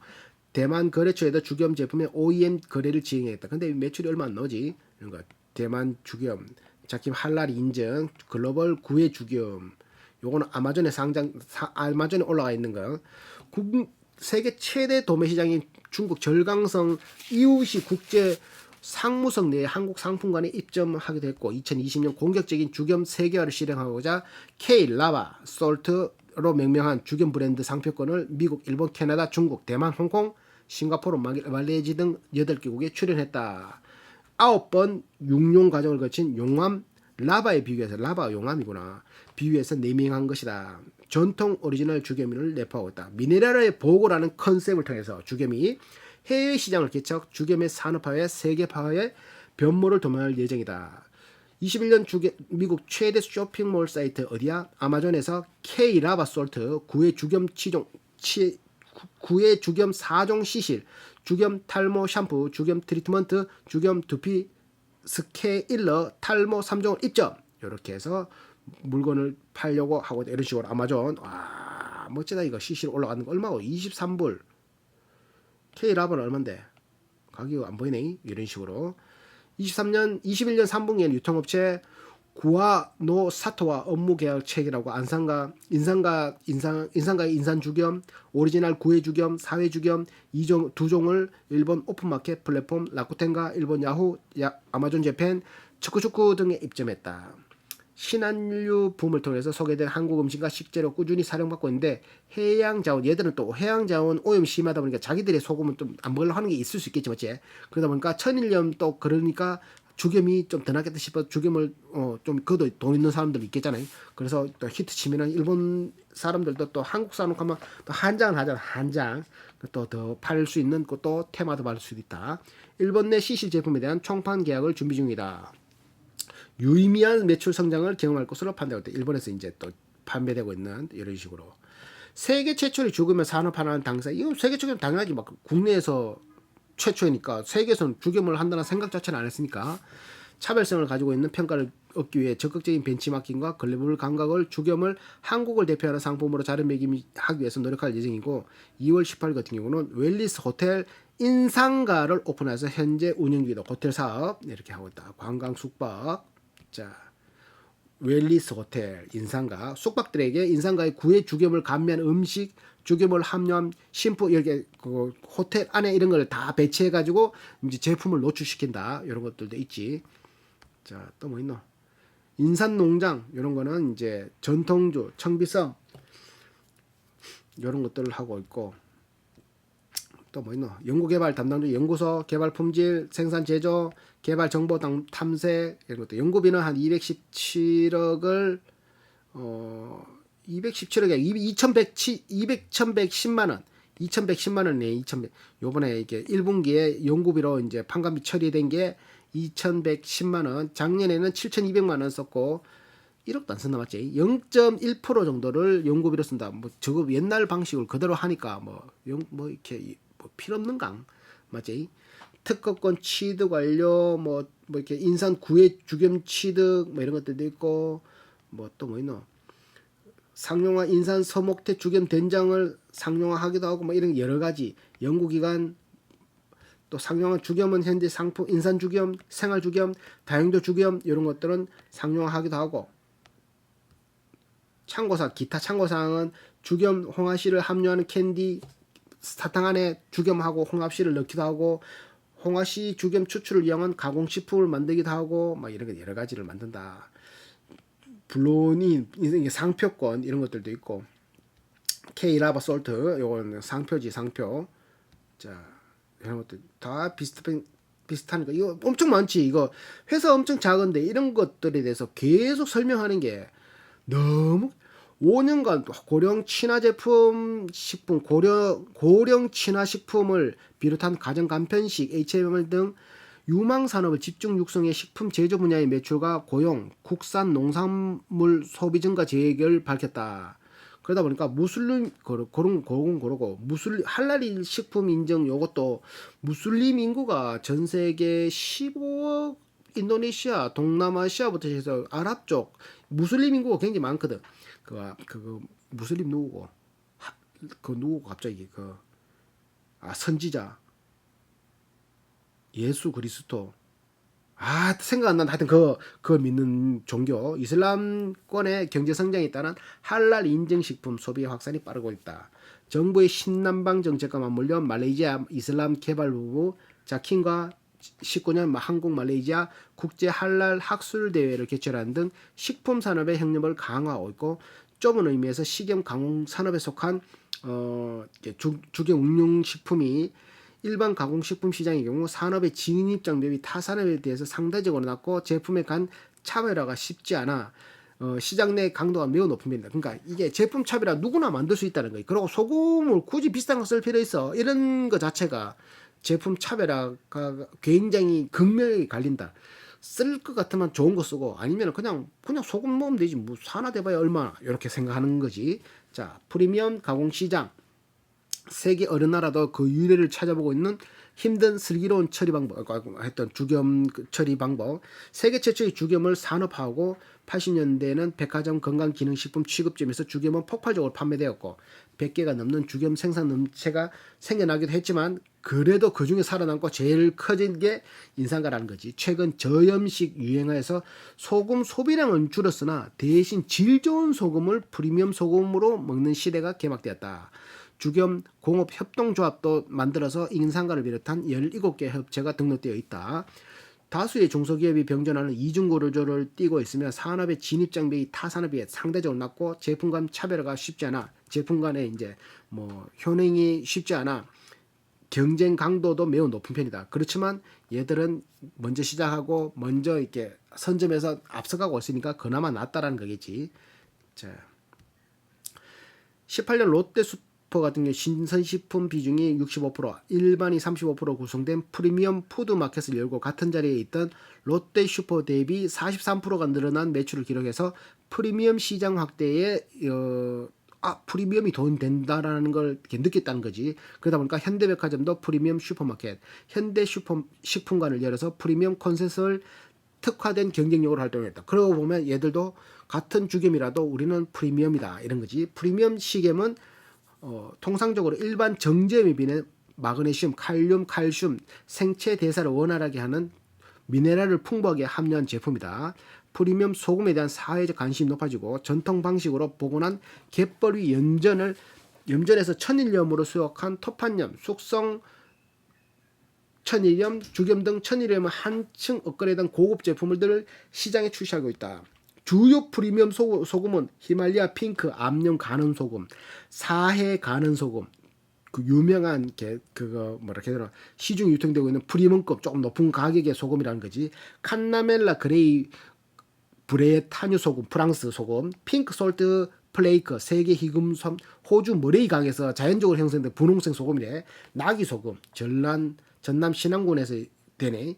대만 거래처에도 죽염 제품의 OEM 거래를 진행했다. 근데 매출이 얼마 안 나오지? 그러니까 대만 죽염 자kim 할랄 인증 글로벌 구해 죽염 요거는 아마존에 아마존에 올라가 있는 거. 세계 최대 도매 시장인 중국 절강성 이웃이 국제 상무성 내에 한국 상품관에 입점하게 됐고 2020년 공격적인 죽염 세계화를 실행하고자 K 라바 솔트로 명명한 죽염 브랜드 상표권을 미국, 일본, 캐나다, 중국, 대만, 홍콩, 싱가포르, 말레이시 등 8개국에 출연했다. 9번 육룡 과정을 거친 용암 라바에 비교해서 라바 용암이구나. 비유해서 네밍한 것이다. 전통 오리지널 죽염을 내포하고 있다. 미네랄의 보고라는 컨셉을 통해서 죽염이 해외 시장을 개척, 죽염의 산업화에 세계화에 변모를 도모할 예정이다. 21년 미국 최대 쇼핑몰 사이트 어디야? 아마존에서 K-라바 솔트, 구의 죽염 4종 시실, 죽염 탈모 샴푸, 죽염 트리트먼트, 죽염 두피 스케일러, 탈모 3종을 입점. 이렇게 해서 물건을 팔려고 하고 이런 식으로 아마존. 와 멋지다 이거. 시실 올라가는 거 얼마고? 23불. K라바는 얼만데? 가격이 안 보이네. 이런 식으로 21년 3분기에는 유통업체 구아노 사토와 업무 계약 체결하고 인상가의 인산 죽염, 오리지널 구해 죽염, 사회 죽염 2종을 일본 오픈마켓 플랫폼 라쿠텐과 일본 야후, 아마존 재팬, 축구 등에 입점했다. 신한류 붐을 통해서 소개된 한국 음식과 식재료 꾸준히 사용받고 있는데 해양자원 얘들은 또 해양자원 오염 심하다 보니까 자기들의 소금은 좀 안 먹으려고 하는 게 있을 수 있겠지 맞지? 그러다 보니까 천일염 또 그러니까 죽염이 좀 더 낫겠다 싶어 죽염을 좀 그도 돈 있는 사람들 있겠잖아요. 그래서 또 히트 치면은 일본 사람들도 또 한국 사람 가면 또 한장을 하잖아. 한장 또 더 팔 수 있는 것도 테마도 받을 수도 있다. 일본 내 시실 제품에 대한 총판 계약을 준비 중이다. 유의미한 매출 성장을 경험할 것으로 판단할 때 일본에서 이제 또 판매되고 있는 이런 식으로 세계 최초의 죽으면 산업화하는 당사. 이건 세계 최초는 당연하지. 막 국내에서 최초이니까 세계에서는 죽음을 한다는 생각 자체는 안 했으니까 차별성을 가지고 있는 평가를 얻기 위해 적극적인 벤치마킹과 글로벌 감각을 죽음을 한국을 대표하는 상품으로 자리매김하기 위해서 노력할 예정이고 2월 18일 같은 경우는 웰리스 호텔 인상가를 오픈해서 현재 운영 중이다. 호텔 사업 이렇게 하고 있다. 관광 숙박. 자, 웰리스 호텔 인상가 숙박들에게 인상가의 구해 죽염을 감미한 음식, 죽염을 함유한 심프 이렇게 그 호텔 안에 이런 걸 다 배치해 가지고 이제 제품을 노출시킨다. 이런 것들도 있지. 자, 또 뭐 있노? 인산농장 이런 거는 이제 전통주, 청비성 이런 것들을 하고 있고 또 뭐 있노? 연구개발 담당주 연구소, 개발 품질, 생산 제조, 개발 정보 탐색 이런 것도 연구비는 한 217억을 217억에 2110만 원. 2110만 원이네. 2100. 요번에 이게 1분기에 연구비로 이제 판관비 처리된 게 2110만 원. 작년에는 7200만 원 썼고 1억도 안 썼나 맞지? 0.1% 정도를 연구비로 쓴다. 뭐 저거 옛날 방식을 그대로 하니까 뭐 이렇게 뭐 필요 없는 강 맞지? 특허권 취득 완료 뭐 이렇게 인산 구해 주겸 취득 뭐 이런 것들도 있고 뭐 또 뭐 있노? 상용화 인산 서목태 주겸 된장을 상용화하기도 하고 뭐 이런 여러 가지 연구기관 또 상용화 주겸은 현재 상품 인산 주겸, 생활 주겸, 다용도 주겸 이런 것들은 상용화하기도 하고 참고사항 기타 참고사항은 주겸 홍합씨를 함유하는 캔디 사탕 안에 주겸하고 홍합씨를 넣기도 하고 홍합씨 주겸 추출을 이용한 가공식품을 만들기도 하고 막 이런 여러 가지를 만든다. 블론이 상표권 이런 것들도 있고 K라바 솔트 요거는 상표지 상표. 자 이런 것들 다 비슷하니까 이거 엄청 많지. 이거 회사 엄청 작은데 이런 것들에 대해서 계속 설명하는 게 너무 5년간 고령 친화 제품 식품 고령 친화 식품을 비롯한 가정 간편식 HMR 등 유망 산업을 집중 육성해 식품 제조 분야의 매출과 고용, 국산 농산물 소비 증가 계획을 밝혔다. 그러다 보니까 무슬림 그러고 무슬림 할랄 식품 인증 요것도 무슬림 인구가 전 세계 15억 인도네시아, 동남아시아부터 해서 아랍 쪽 무슬림 인구가 굉장히 많거든. 그 무슬림 누구고? 그 누구고 갑자기 선지자 예수 그리스도 생각 안 난다. 하여튼 그 믿는 종교 이슬람권의 경제 성장에 따른 할랄 인증 식품 소비 확산이 빠르고 있다. 정부의 신남방 정책과 맞물려 말레이시아 이슬람 개발부부 자킨과 19년 한국 말레이시아 국제 할랄 학술 대회를 개최하는 등 식품 산업의 협력을 강화하고 있고 좁은 의미에서 식염 가공 산업에 속한 주경 응용 식품이 일반 가공식품 시장의 경우 산업의 진입장 대비 타 산업에 대해서 상대적으로 낮고 제품에 간 차별화가 쉽지 않아 시장 내 강도가 매우 높은 편이다. 그러니까 이게 제품 차별화 누구나 만들 수 있다는 거예요. 그리고 소금을 굳이 비싼 거 쓸 필요 있어. 이런 거 자체가 제품 차별화가 굉장히 극명하게 갈린다. 쓸 것 같으면 좋은 거 쓰고 아니면 그냥 소금 넣으면 되지. 뭐 하나 돼봐야 얼마나 이렇게 생각하는 거지. 자, 프리미엄 가공 시장. 세계 어느 나라도 그 유래를 찾아보고 있는 힘든 슬기로운 처리 방법, 했던 주겸 처리 방법. 세계 최초의 주겸을 산업화하고 80년대에는 백화점 건강기능식품 취급점에서 주겸은 폭발적으로 판매되었고 100개가 넘는 주겸 생산업체가 생겨나기도 했지만 그래도 그 중에 살아남고 제일 커진 게 인산가라는 거지. 최근 저염식 유행하여서 소금 소비량은 줄었으나 대신 질 좋은 소금을 프리미엄 소금으로 먹는 시대가 개막되었다. 주겸 공업협동조합도 만들어서 인산가를 비롯한 17개 협체가 등록되어 있다. 다수의 중소기업이 병존하는 이중구조를 띠고 있으며 산업의 진입장벽이 타 산업에 상대적으로 낮고 제품 간 차별화가 쉽지 않아. 제품 간의 이제 효능이 쉽지 않아. 경쟁 강도도 매우 높은 편이다. 그렇지만 얘들은 먼저 시작하고 먼저 이렇게 선점해서 앞서가고 있으니까 그나마 낫다라는 거겠지. 자, 18년 롯데슈퍼 같은 경우 신선식품 비중이 65%, 일반이 35% 구성된 프리미엄 푸드마켓을 열고 같은 자리에 있던 롯데슈퍼 대비 43%가 늘어난 매출을 기록해서 프리미엄 시장 확대에 프리미엄이 돈 된다라는 걸 이렇게 느꼈다는 거지. 그러다 보니까 현대백화점도 프리미엄 슈퍼마켓, 현대식품관을 열어서 프리미엄 콘셉트를 특화된 경쟁력으로 활동했다. 그러고 보면 얘들도 같은 주겸이라도 우리는 프리미엄이다 이런 거지. 프리미엄 시겜은 통상적으로 일반 정제염에 비해 마그네슘, 칼륨, 칼슘, 생체 대사를 원활하게 하는 미네랄을 풍부하게 함유한 제품이다. 프리미엄 소금에 대한 사회적 관심이 높아지고 전통 방식으로 복원한 갯벌 위 염전에서 천일염으로 수확한 토판염, 숙성 천일염, 주겸 등 천일염을 한층 업그레이드한 고급 제품들을 시장에 출시하고 있다. 주요 프리미엄 소금은 히말리아 핑크, 암염 가는 소금, 사해 가는 소금, 그 유명한 그거 뭐라 해야 되나, 시중에 유통되고 있는 프리미엄급 조금 높은 가격의 소금이라는 거지. 칸나멜라 그레이 브레타뉴 소금, 프랑스 소금, 핑크 솔트 플레이크, 세계 희금섬, 호주 머레이 강에서 자연적으로 형성된 분홍색 소금이래. 나기 소금, 전남 신안군에서 되네.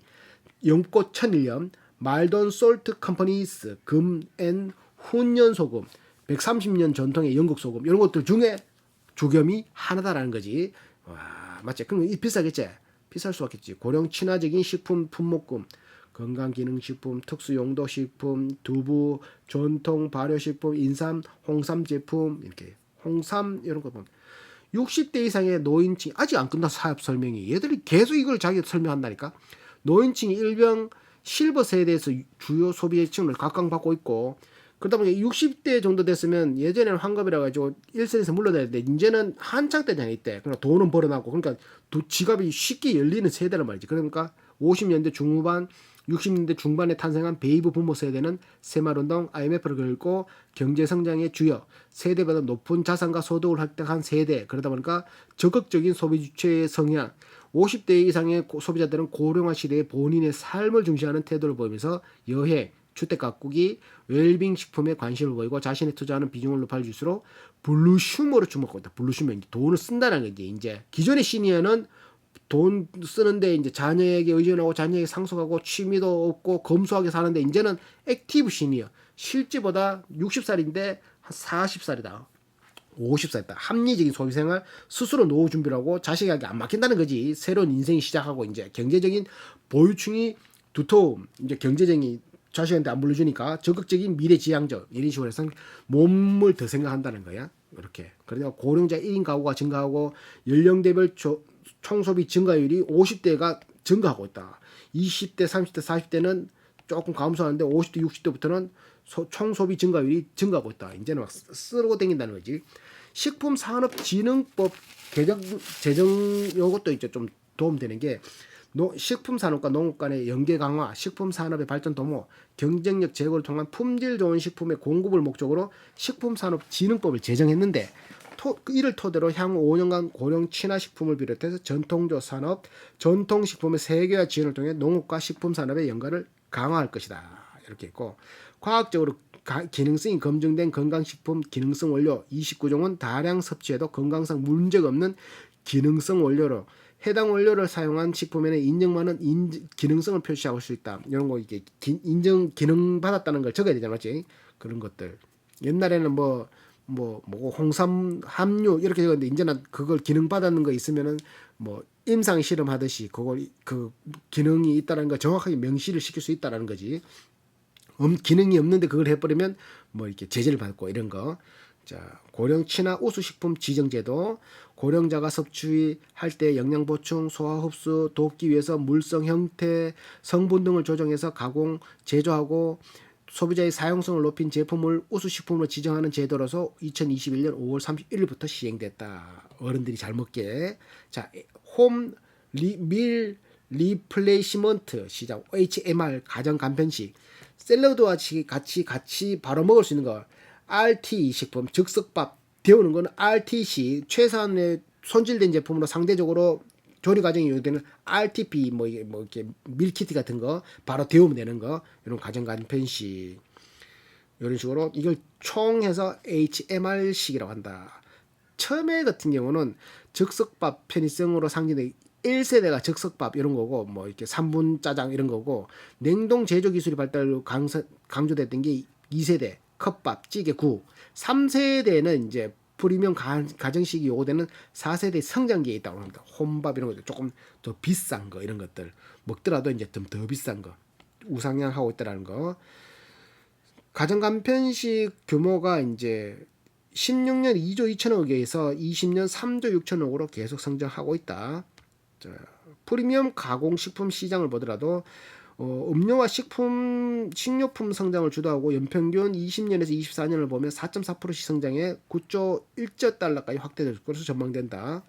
연꽃 천일염, 말돈 솔트 컴퍼니스, 금앤 훈연 소금, 130년 전통의 영국 소금, 이런 것들 중에 주겸이 하나다라는 거지. 와, 맞지? 그럼 이 비싸겠지? 비쌀 수밖겠지. 고령 친화적인 식품 품목금, 건강기능식품, 특수용도식품, 두부, 전통 발효식품, 인삼, 홍삼 제품, 이렇게 홍삼 이런 거 보면 60대 이상의 노인층, 아직 안 끝난 사업 설명이, 얘들이 계속 이걸 자기 설명한다니까. 노인층이 일병 실버 세대에서 주요 소비층을 각광받고 있고, 그러다 보니 60대 정도 됐으면, 예전에는 환갑이라 가지고 1선에서 물러나야 돼. 이제는 한창 때냐 이때. 그러니까 돈은 벌어나고, 그러니까 지갑이 쉽게 열리는 세대란 말이지. 그러니까 50년대 중후반, 60년대 중반에 탄생한 베이브 부모 세대는 새마을운동, IMF를 겪고 경제성장의 주요, 세대보다 높은 자산과 소득을 획득한 세대. 그러다 보니까 적극적인 소비 주체의 성향, 50대 이상의 소비자들은 고령화 시대에 본인의 삶을 중시하는 태도를 보이면서 여행, 주택 가꾸기, 웰빙 식품에 관심을 보이고 자신의 투자하는 비중을 높아질수록 블루슈머로 주목하고 있다. 블루슈머, 돈을 쓴다는 거지. 이제 기존의 시니어는 돈 쓰는데 이제 자녀에게 의존하고 자녀에게 상속하고 취미도 없고 검소하게 사는데, 이제는 액티브 시니어, 실제보다 60살인데 한 40살이다. 50살이다. 합리적인 소비생활, 스스로 노후 준비를 하고 자식에게 안 맡긴다는 거지. 새로운 인생이 시작하고, 이제 경제적인 보유층이 두터움, 이제 경제적인 자식한테 안 물려주니까 적극적인 미래지향적, 이런 식으로 해서 몸을 더 생각한다는 거야. 이렇게. 그러니까 고령자 1인 가구가 증가하고 연령대별 총소비 증가율이 50대가 증가하고 있다. 20대, 30대, 40대는 조금 감소하는데 50대, 60대부터는 총소비 증가율이 증가하고 있다. 이제는 막 쓰고 댕긴다는 거지. 식품산업진흥법 제정 요것도 이제 좀 도움되는 게, 식품산업과 농업 간의 연계 강화, 식품산업의 발전 도모, 경쟁력 제고를 통한 품질 좋은 식품의 공급을 목적으로 식품산업진흥법을 제정했는데, 이를 토대로 향후 5년간 고령 친화식품을 비롯해서 전통조 산업, 전통식품의 세계화 지원을 통해 농업과 식품산업의 연관을 강화할 것이다. 이렇게 있고, 과학적으로 기능성이 검증된 건강식품 기능성 원료 29종은 다량 섭취해도 건강상 문제가 없는 기능성 원료로, 해당 원료를 사용한 식품에는 인정받는 기능성을 표시할 수 있다. 이런 거 이게 인정 기능 받았다는 걸 적어야 되잖아, 맞지? 그런 것들. 옛날에는 뭐고 홍삼 함유 이렇게 적었는데, 이제는 그걸 기능 받았는 거 있으면은 뭐 임상 실험하듯이 그걸 그 기능이 있다는 거 정확하게 명시를 시킬 수 있다라는 거지. 기능이 없는데 그걸 해버리면 뭐 이렇게 제재를 받고 이런 거. 자, 고령 친화 우수식품 지정제도, 고령자가 섭취할 때 영양 보충, 소화 흡수 돕기 위해서 물성, 형태, 성분 등을 조정해서 가공, 제조하고 소비자의 사용성을 높인 제품을 우수식품으로 지정하는 제도로서 2021년 5월 31일부터 시행됐다. 어른들이 잘 먹게. 자, 밀 리플레이시먼트 시장, HMR 가정 간편식, 샐러드와 같이 바로 먹을 수 있는 거, RT 식품, 즉석밥 데우는 거는 RTC, 최소한의 손질된 제품으로 상대적으로 조리 과정이 요되는 RTP, 이렇게 밀키트 같은 거 바로 데우면 되는 거, 이런 가정 간편식, 이런 식으로 이걸 총해서 HMR식이라고 한다. 처음에 같은 경우는 즉석밥 편의성으로 상징된 1세대가 즉석밥 이런 거고, 뭐 이렇게 3분 짜장 이런 거고, 냉동 제조 기술이 발달로 강조됐던 게 2세대 컵밥, 찌개, 국. 3세대는 이제 프리미엄 가정식이 요구되는 4세대 성장기에 있다고 합니다. 혼밥 이런 것들 조금 더 비싼 거, 이런 것들 먹더라도 이제 좀 더 비싼 거 우상향하고 있다라는 거. 가정 간편식 규모가 이제 16년 2조 2천억에서 20년 3조 6천억으로 계속 성장하고 있다. 자, 프리미엄 가공식품 시장을 보더라도 음료와 식료품 성장을 주도하고 연평균 20년에서 24년을 보면 4.4%씩 성장해 9조 1조 달러까지 확대될 것으로 전망된다.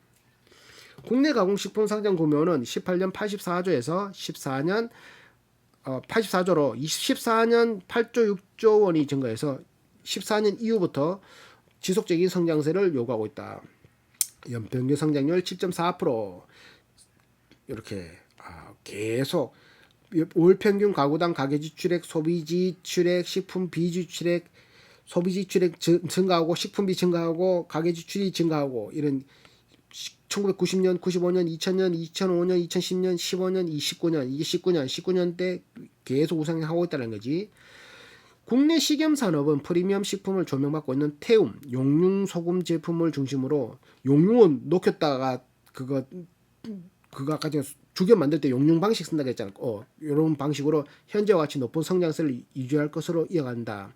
국내 가공식품 상장 규모는 18년 84조에서 14년 84조로 14년 8조 6조 원이 증가해서 14년 이후부터 지속적인 성장세를 요구하고 있다. 연평균 성장률 7.4%. 이렇게 계속 월 평균 가구당 가계지출액, 소비지출액, 식품비지출액, 소비지출액 증가하고 식품비 증가하고 가계지출이 증가하고 이런 1990년, 95년, 2000년, 2005년, 2010년, 15년, 29년 이게 19년 때 계속 우상향하고 있다는 거지. 국내 식염산업은 프리미엄 식품을 조명받고 있는 태움, 용융소금 제품을 중심으로 용융은 녹였다가 그거 아까 제가 죽염 만들 때 용융 방식 쓴다고 했잖아. 이런 방식으로 현재와 같이 높은 성장세를 유지할 것으로 이어간다.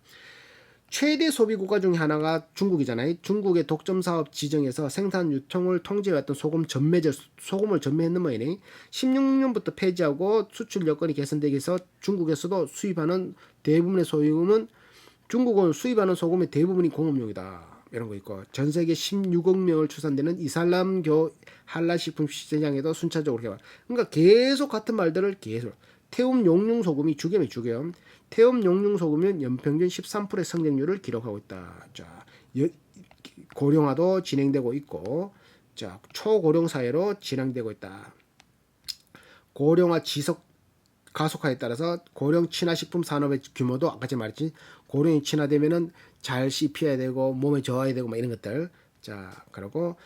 최대 소비 국가 중에 하나가 중국이잖아요. 중국의 독점 사업 지정에서 생산 유통을 통제해왔던 소금을 전매했는 모양이네. 16년부터 폐지하고 수출 여건이 개선되기 위해서 중국에서도 수입하는 대부분의 소금은 중국은 수입하는 소금의 대부분이 공업용이다. 이런 거 있고 전 세계 16억 명을 추산되는 이슬람교 한라식품 시장에도 순차적으로 개발. 그러니까 계속 같은 말들을 계속. 태움 용융 소금이 죽염이 죽염. 태움 용융 소금은 연평균 13%의 성장률을 기록하고 있다. 자, 고령화도 진행되고 있고, 자, 초고령 사회로 진행되고 있다. 고령화 지속 가속화에 따라서 고령 친화식품 산업의 규모도 아까 제가 말했지 고령이 친화되면은 잘 씹혀야 되고 몸에 저어야 되고 막 이런 것들. 자, 그리고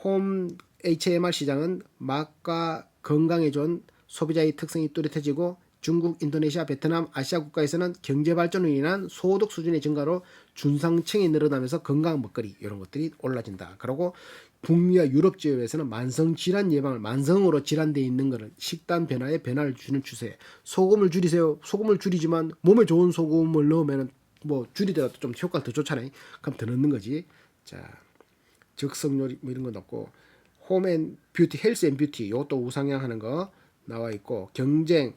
홈 HMR 시장은 맛과 건강에 좋은 소비자의 특성이 뚜렷해지고 중국, 인도네시아, 베트남, 아시아 국가에서는 경제 발전으로 인한 소득 수준의 증가로 중상층이 늘어나면서 건강 먹거리 이런 것들이 올라진다. 그리고 북미와 유럽 지역에서는 만성 질환 예방을 만성으로 질환되어 있는 것을 식단 변화에 변화를 주는 추세. 소금을 줄이세요. 소금을 줄이지만 몸에 좋은 소금을 넣으면 뭐 줄이더라도 좀 효과가 더 좋잖아요. 그럼 더 넣는 거지. 자, 적성요리 뭐 이런 거 넣고 홈앤 뷰티, 헬스 앤 뷰티 이것도 우상향하는 거 나와 있고 경쟁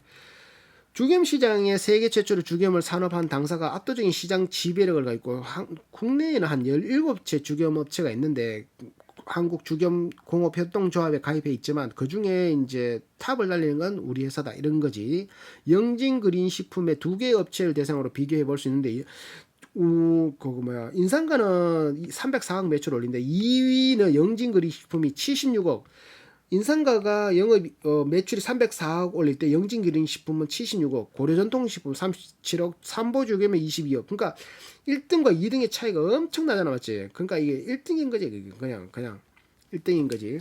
죽염 시장에 세계 최초로 죽염을 산업한 당사가 압도적인 시장 지배력을 갖고 있고 국내에는 한 17채 죽염 업체가 있는데 한국 죽염 공업 협동조합에 가입해 있지만 그 중에 이제 탑을 달리는 건 우리 회사다 이런 거지. 영진 그린 식품의 2개 업체를 대상으로 비교해 볼 수 있는데 인상가는 304억 매출 올린데 2위는 영진 그린 식품이 76억. 인상가가 영업 매출이 304억 올릴 때 영진기능식품은 76억, 고려전통식품 37억, 삼보죽염은 22억. 그러니까 1등과 2등의 차이가 엄청나잖아, 맞지? 그러니까 이게 1등인 거지, 그냥 1등인 거지.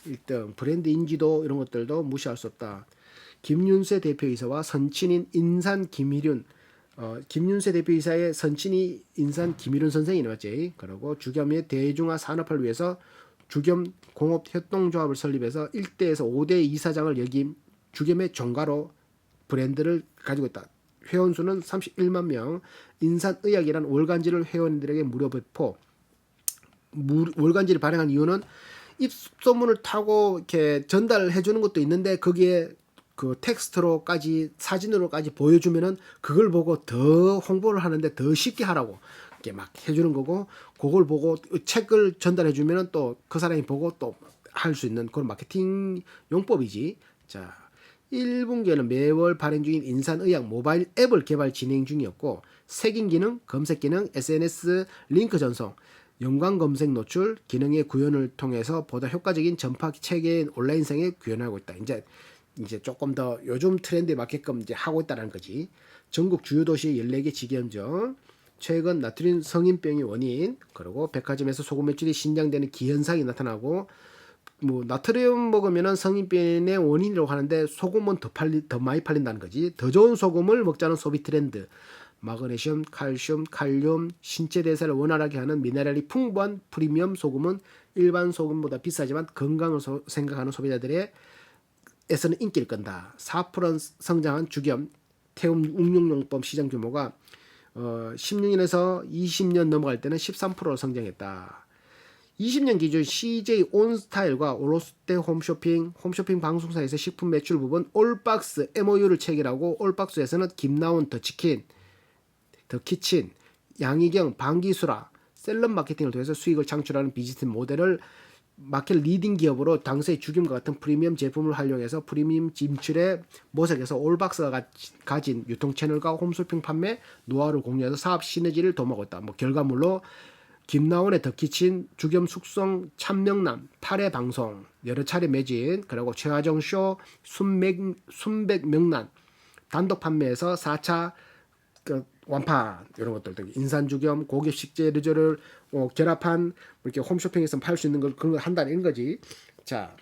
1등 브랜드 인지도 이런 것들도 무시할 수 없다. 김윤세 대표이사와 선친인 인산 김일윤. 김윤세 대표이사의 선친이 인산 김일윤 선생이네, 맞지? 그리고 죽염의 대중화 산업화를 위해서 죽염 공업 협동조합을 설립해서 1대에서 5대 이사장을 역임 죽염의 종가로 브랜드를 가지고 있다. 회원수는 31만 명. 인산의학이란 월간지를 회원들에게 무료 배포. 월간지를 발행한 이유는 입소문을 타고 이렇게 전달해 주는 것도 있는데 거기에 그 텍스트로까지 사진으로까지 보여주면은 그걸 보고 더 홍보를 하는데 더 쉽게 하라고 이렇게 막 해주는 거고 그걸 보고 책을 전달해 주면은 또 그 사람이 보고 또 할 수 있는 그런 마케팅 용법이지. 자, 1분기에는 매월 발행 중인 인산의학 모바일 앱을 개발 진행 중이었고 색인 기능, 검색 기능, SNS 링크 전송, 연관 검색 노출 기능의 구현을 통해서 보다 효과적인 전파 체계 온라인상에 구현하고 있다. 이제 조금 더 요즘 트렌드에 맞게끔 이제 하고 있다는 거지. 전국 주요 도시 14개 직영점, 최근 나트륨 성인병의 원인, 그리고 백화점에서 소금 매출이 신장되는 기현상이 나타나고, 뭐 나트륨 먹으면은 성인병의 원인이라고 하는데 소금은 더 많이 팔린다는 거지. 더 좋은 소금을 먹자는 소비 트렌드. 마그네슘, 칼슘, 칼륨, 신체 대사를 원활하게 하는 미네랄이 풍부한 프리미엄 소금은 일반 소금보다 비싸지만 건강을 생각하는 소비자들의 에서는 인기를 끈다. 4% 성장한 죽염 태움 웅룡용법 시장 규모가 16년에서 20년 넘어갈 때는 13%로 성장했다. 20년 기준 CJ 온스타일과 롯데 홈쇼핑 방송사에서 식품 매출 부분 올박스 MOU를 체결하고 올박스에서는 김나온 더치킨, 더키친, 양희경, 방기수라 셀럽 마케팅을 통해서 수익을 창출하는 비즈니스 모델을 마켓 리딩 기업으로 당사의 죽임과 같은 프리미엄 제품을 활용해서 프리미엄 진출의 모색에서 올박스가 가진 유통 채널과 홈쇼핑 판매 노하우를 공유해서 사업 시너지를 도모하고 있다. 뭐 결과물로 김나온의 더 키친, 주겸 숙성 참명남 8회 방송 여러 차례 매진, 그리고 최하정 쇼 순백 명란 단독 판매에서 4차 그 완판 이런 것들, 인산주겸 고급 식재료를 결합한 이렇게 홈쇼핑에서 팔 수 있는 걸 그런 걸 한다는 거지. 자,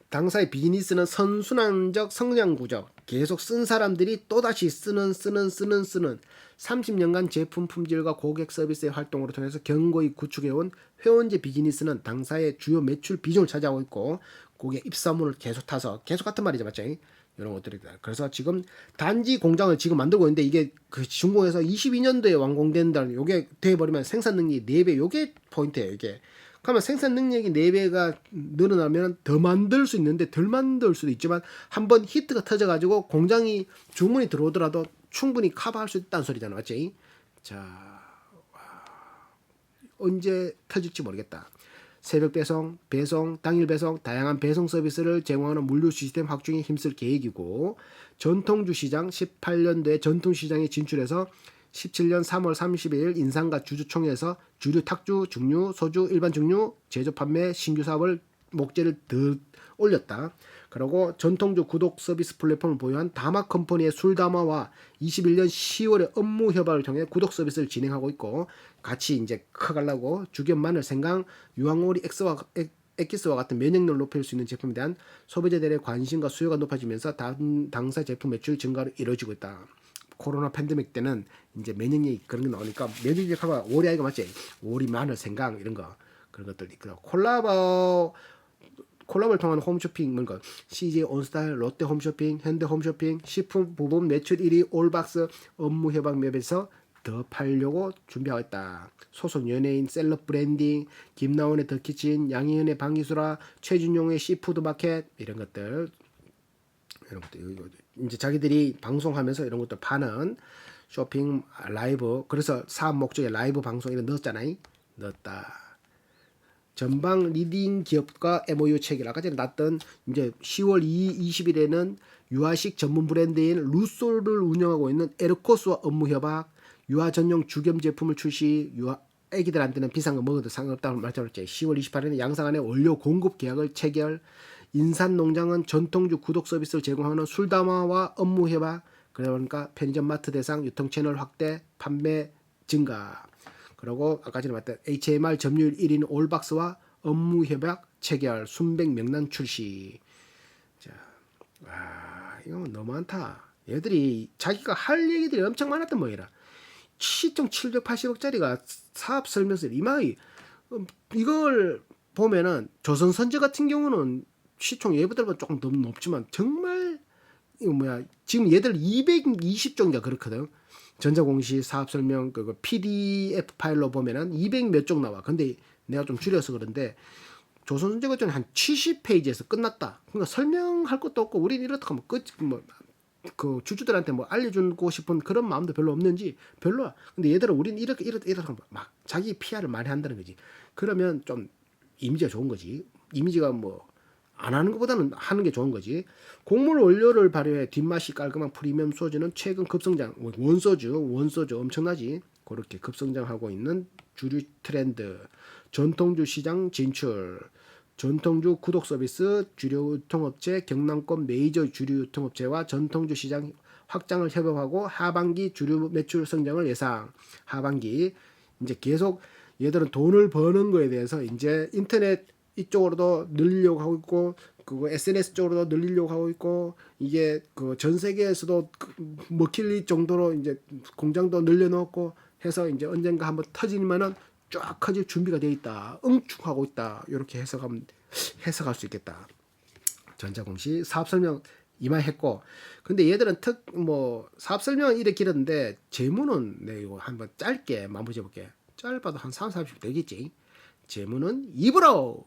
당사의 비즈니스는 선순환적 성장 구조, 계속 쓴 사람들이 또다시 쓰는 30년간 제품 품질과 고객 서비스의 활동으로 통해서 견고히 구축해온 회원제 비즈니스는 당사의 주요 매출 비중을 차지하고 있고 고객 입소문을 계속 타서, 계속 같은 말이죠, 맞죠? 이런 것들이다. 그래서 지금 단지 공장을 지금 만들고 있는데 이게 그 중공에서 22년도에 완공된다는, 요게 돼버리면 생산 능력이 4배, 요게 포인트예요. 이게 그러면 생산 능력이 4배가 늘어나면 더 만들 수 있는데 덜 만들 수도 있지만 한번 히트가 터져가지고 공장이 주문이 들어오더라도 충분히 커버할 수 있다는 소리잖아, 맞지? 자, 언제 터질지 모르겠다. 새벽 배송, 당일 배송, 다양한 배송 서비스를 제공하는 물류 시스템 확충에 힘쓸 계획이고, 전통주 시장 18년도에 전통시장에 진출해서 17년 3월 30일 인상과 주주총회에서 주류 탁주, 증류, 소주, 일반 증류 제조 판매 신규 사업을 목재를 더 올렸다. 그리고 전통주 구독 서비스 플랫폼을 보유한 다마 컴퍼니의 술다마와 21년 10월에 업무 협약을 통해 구독 서비스를 진행하고 있고, 같이 이제 커가려고 주겸 마늘 생강 유황오리 엑기스와 같은 면역력을 높일 수 있는 제품에 대한 소비자들의 관심과 수요가 높아지면서 당사 제품 매출 증가로 이루어지고 있다. 코로나 팬데믹 때는 이제 면역력 그런 게 나오니까 면역력 하면 오리 아이가 맞지? 오리 마늘 생강 이런 거, 그런 것들 있고, 콜라보를 통한 홈쇼핑 뭔가 CJ 온스타일, 롯데 홈쇼핑, 현대 홈쇼핑, 식품 부분 매출 1위 올박스 업무 협약 맵에서 더 팔려고 준비하고 있다. 소속 연예인 셀럽 브랜딩, 김나온의 더키친, 양희은의 방기수라, 최준용의 시푸드 마켓 이런 것들 이제 자기들이 방송하면서 이런 것들 파는 쇼핑 라이브, 그래서 사업 목적에 라이브 방송 이런 넣었잖아요. 넣었다. 전방 리딩 기업과 MOU 체결. 아까 전에 났던 이제 10월 20일에는 유아식 전문 브랜드인 루솔을 운영하고 있는 에르코스와 업무 협약, 유아 전용 주겸 제품을 출시, 애기들한테는 비싼 거 먹어도 상관없다고 말씀드렸죠. 10월 28일에는 양산안의 원료 공급 계약을 체결, 인산농장은 전통주 구독 서비스를 제공하는 술다마와 업무 협약, 그러니까 편의점 마트 대상 유통 채널 확대, 판매 증가. 그리고 아까 전에 말했던 HMR 점유율 1위인 올박스와 업무 협약 체결, 순백 명란 출시. 자, 와, 이거 너무 많다. 얘들이 자기가 할 얘기들이 엄청 많았던 모양이라. 시총 780억짜리가 사업 설명서 이마이, 이걸 보면은 조선선제 같은 경우는 시총 얘보다 조금 더 높지만 정말 이거 지금 얘들 220종인가 그렇거든. 전자공시 사업설명 그 PDF 파일로 보면은 200 몇 종 나와. 근데 내가 좀 줄여서 그런데 조선선제 같은 경우는 한 70페이지에서 끝났다. 그러니까 설명할 것도 없고 우린 이렇다 하면 그 주주들한테 뭐 알려주고 싶은 그런 마음도 별로 없는지 별로야. 근데 얘들은 우린 이렇게 하면 막 자기 PR을 많이 한다는 거지. 그러면 좀 이미지가 좋은 거지. 이미지가 뭐 안 하는 것보다는 하는 게 좋은 거지. 곡물 원료를 발효해 뒷맛이 깔끔한 프리미엄 소주는 최근 급성장. 원소주 엄청나지. 그렇게 급성장하고 있는 주류 트렌드. 전통주 시장 진출. 전통주 구독 서비스 주류 유통업체 경남권 메이저 주류 유통업체와 전통주 시장 확장을 협업하고 하반기 주류 매출 성장을 예상. 하반기 이제 계속 얘들은 돈을 버는 거에 대해서 이제 인터넷 이쪽으로도 늘리려고 하고 있고, 그거 SNS 쪽으로도 늘리려고 하고 있고, 이게 그 전 세계에서도 먹힐 정도로 이제 공장도 늘려놓고 해서 이제 언젠가 한번 터지면은 쫙 커질 준비가 돼 있다. 응축하고 있다. 이렇게 해석할 수 있겠다. 전자공시 사업 설명 이만했고, 근데 얘들은 사업 설명은 이렇게 길었는데 재무는 내가 이거 한번 짧게 마무리 해볼게. 짧아도 한 3, 40분 되겠지. 재무는 입으로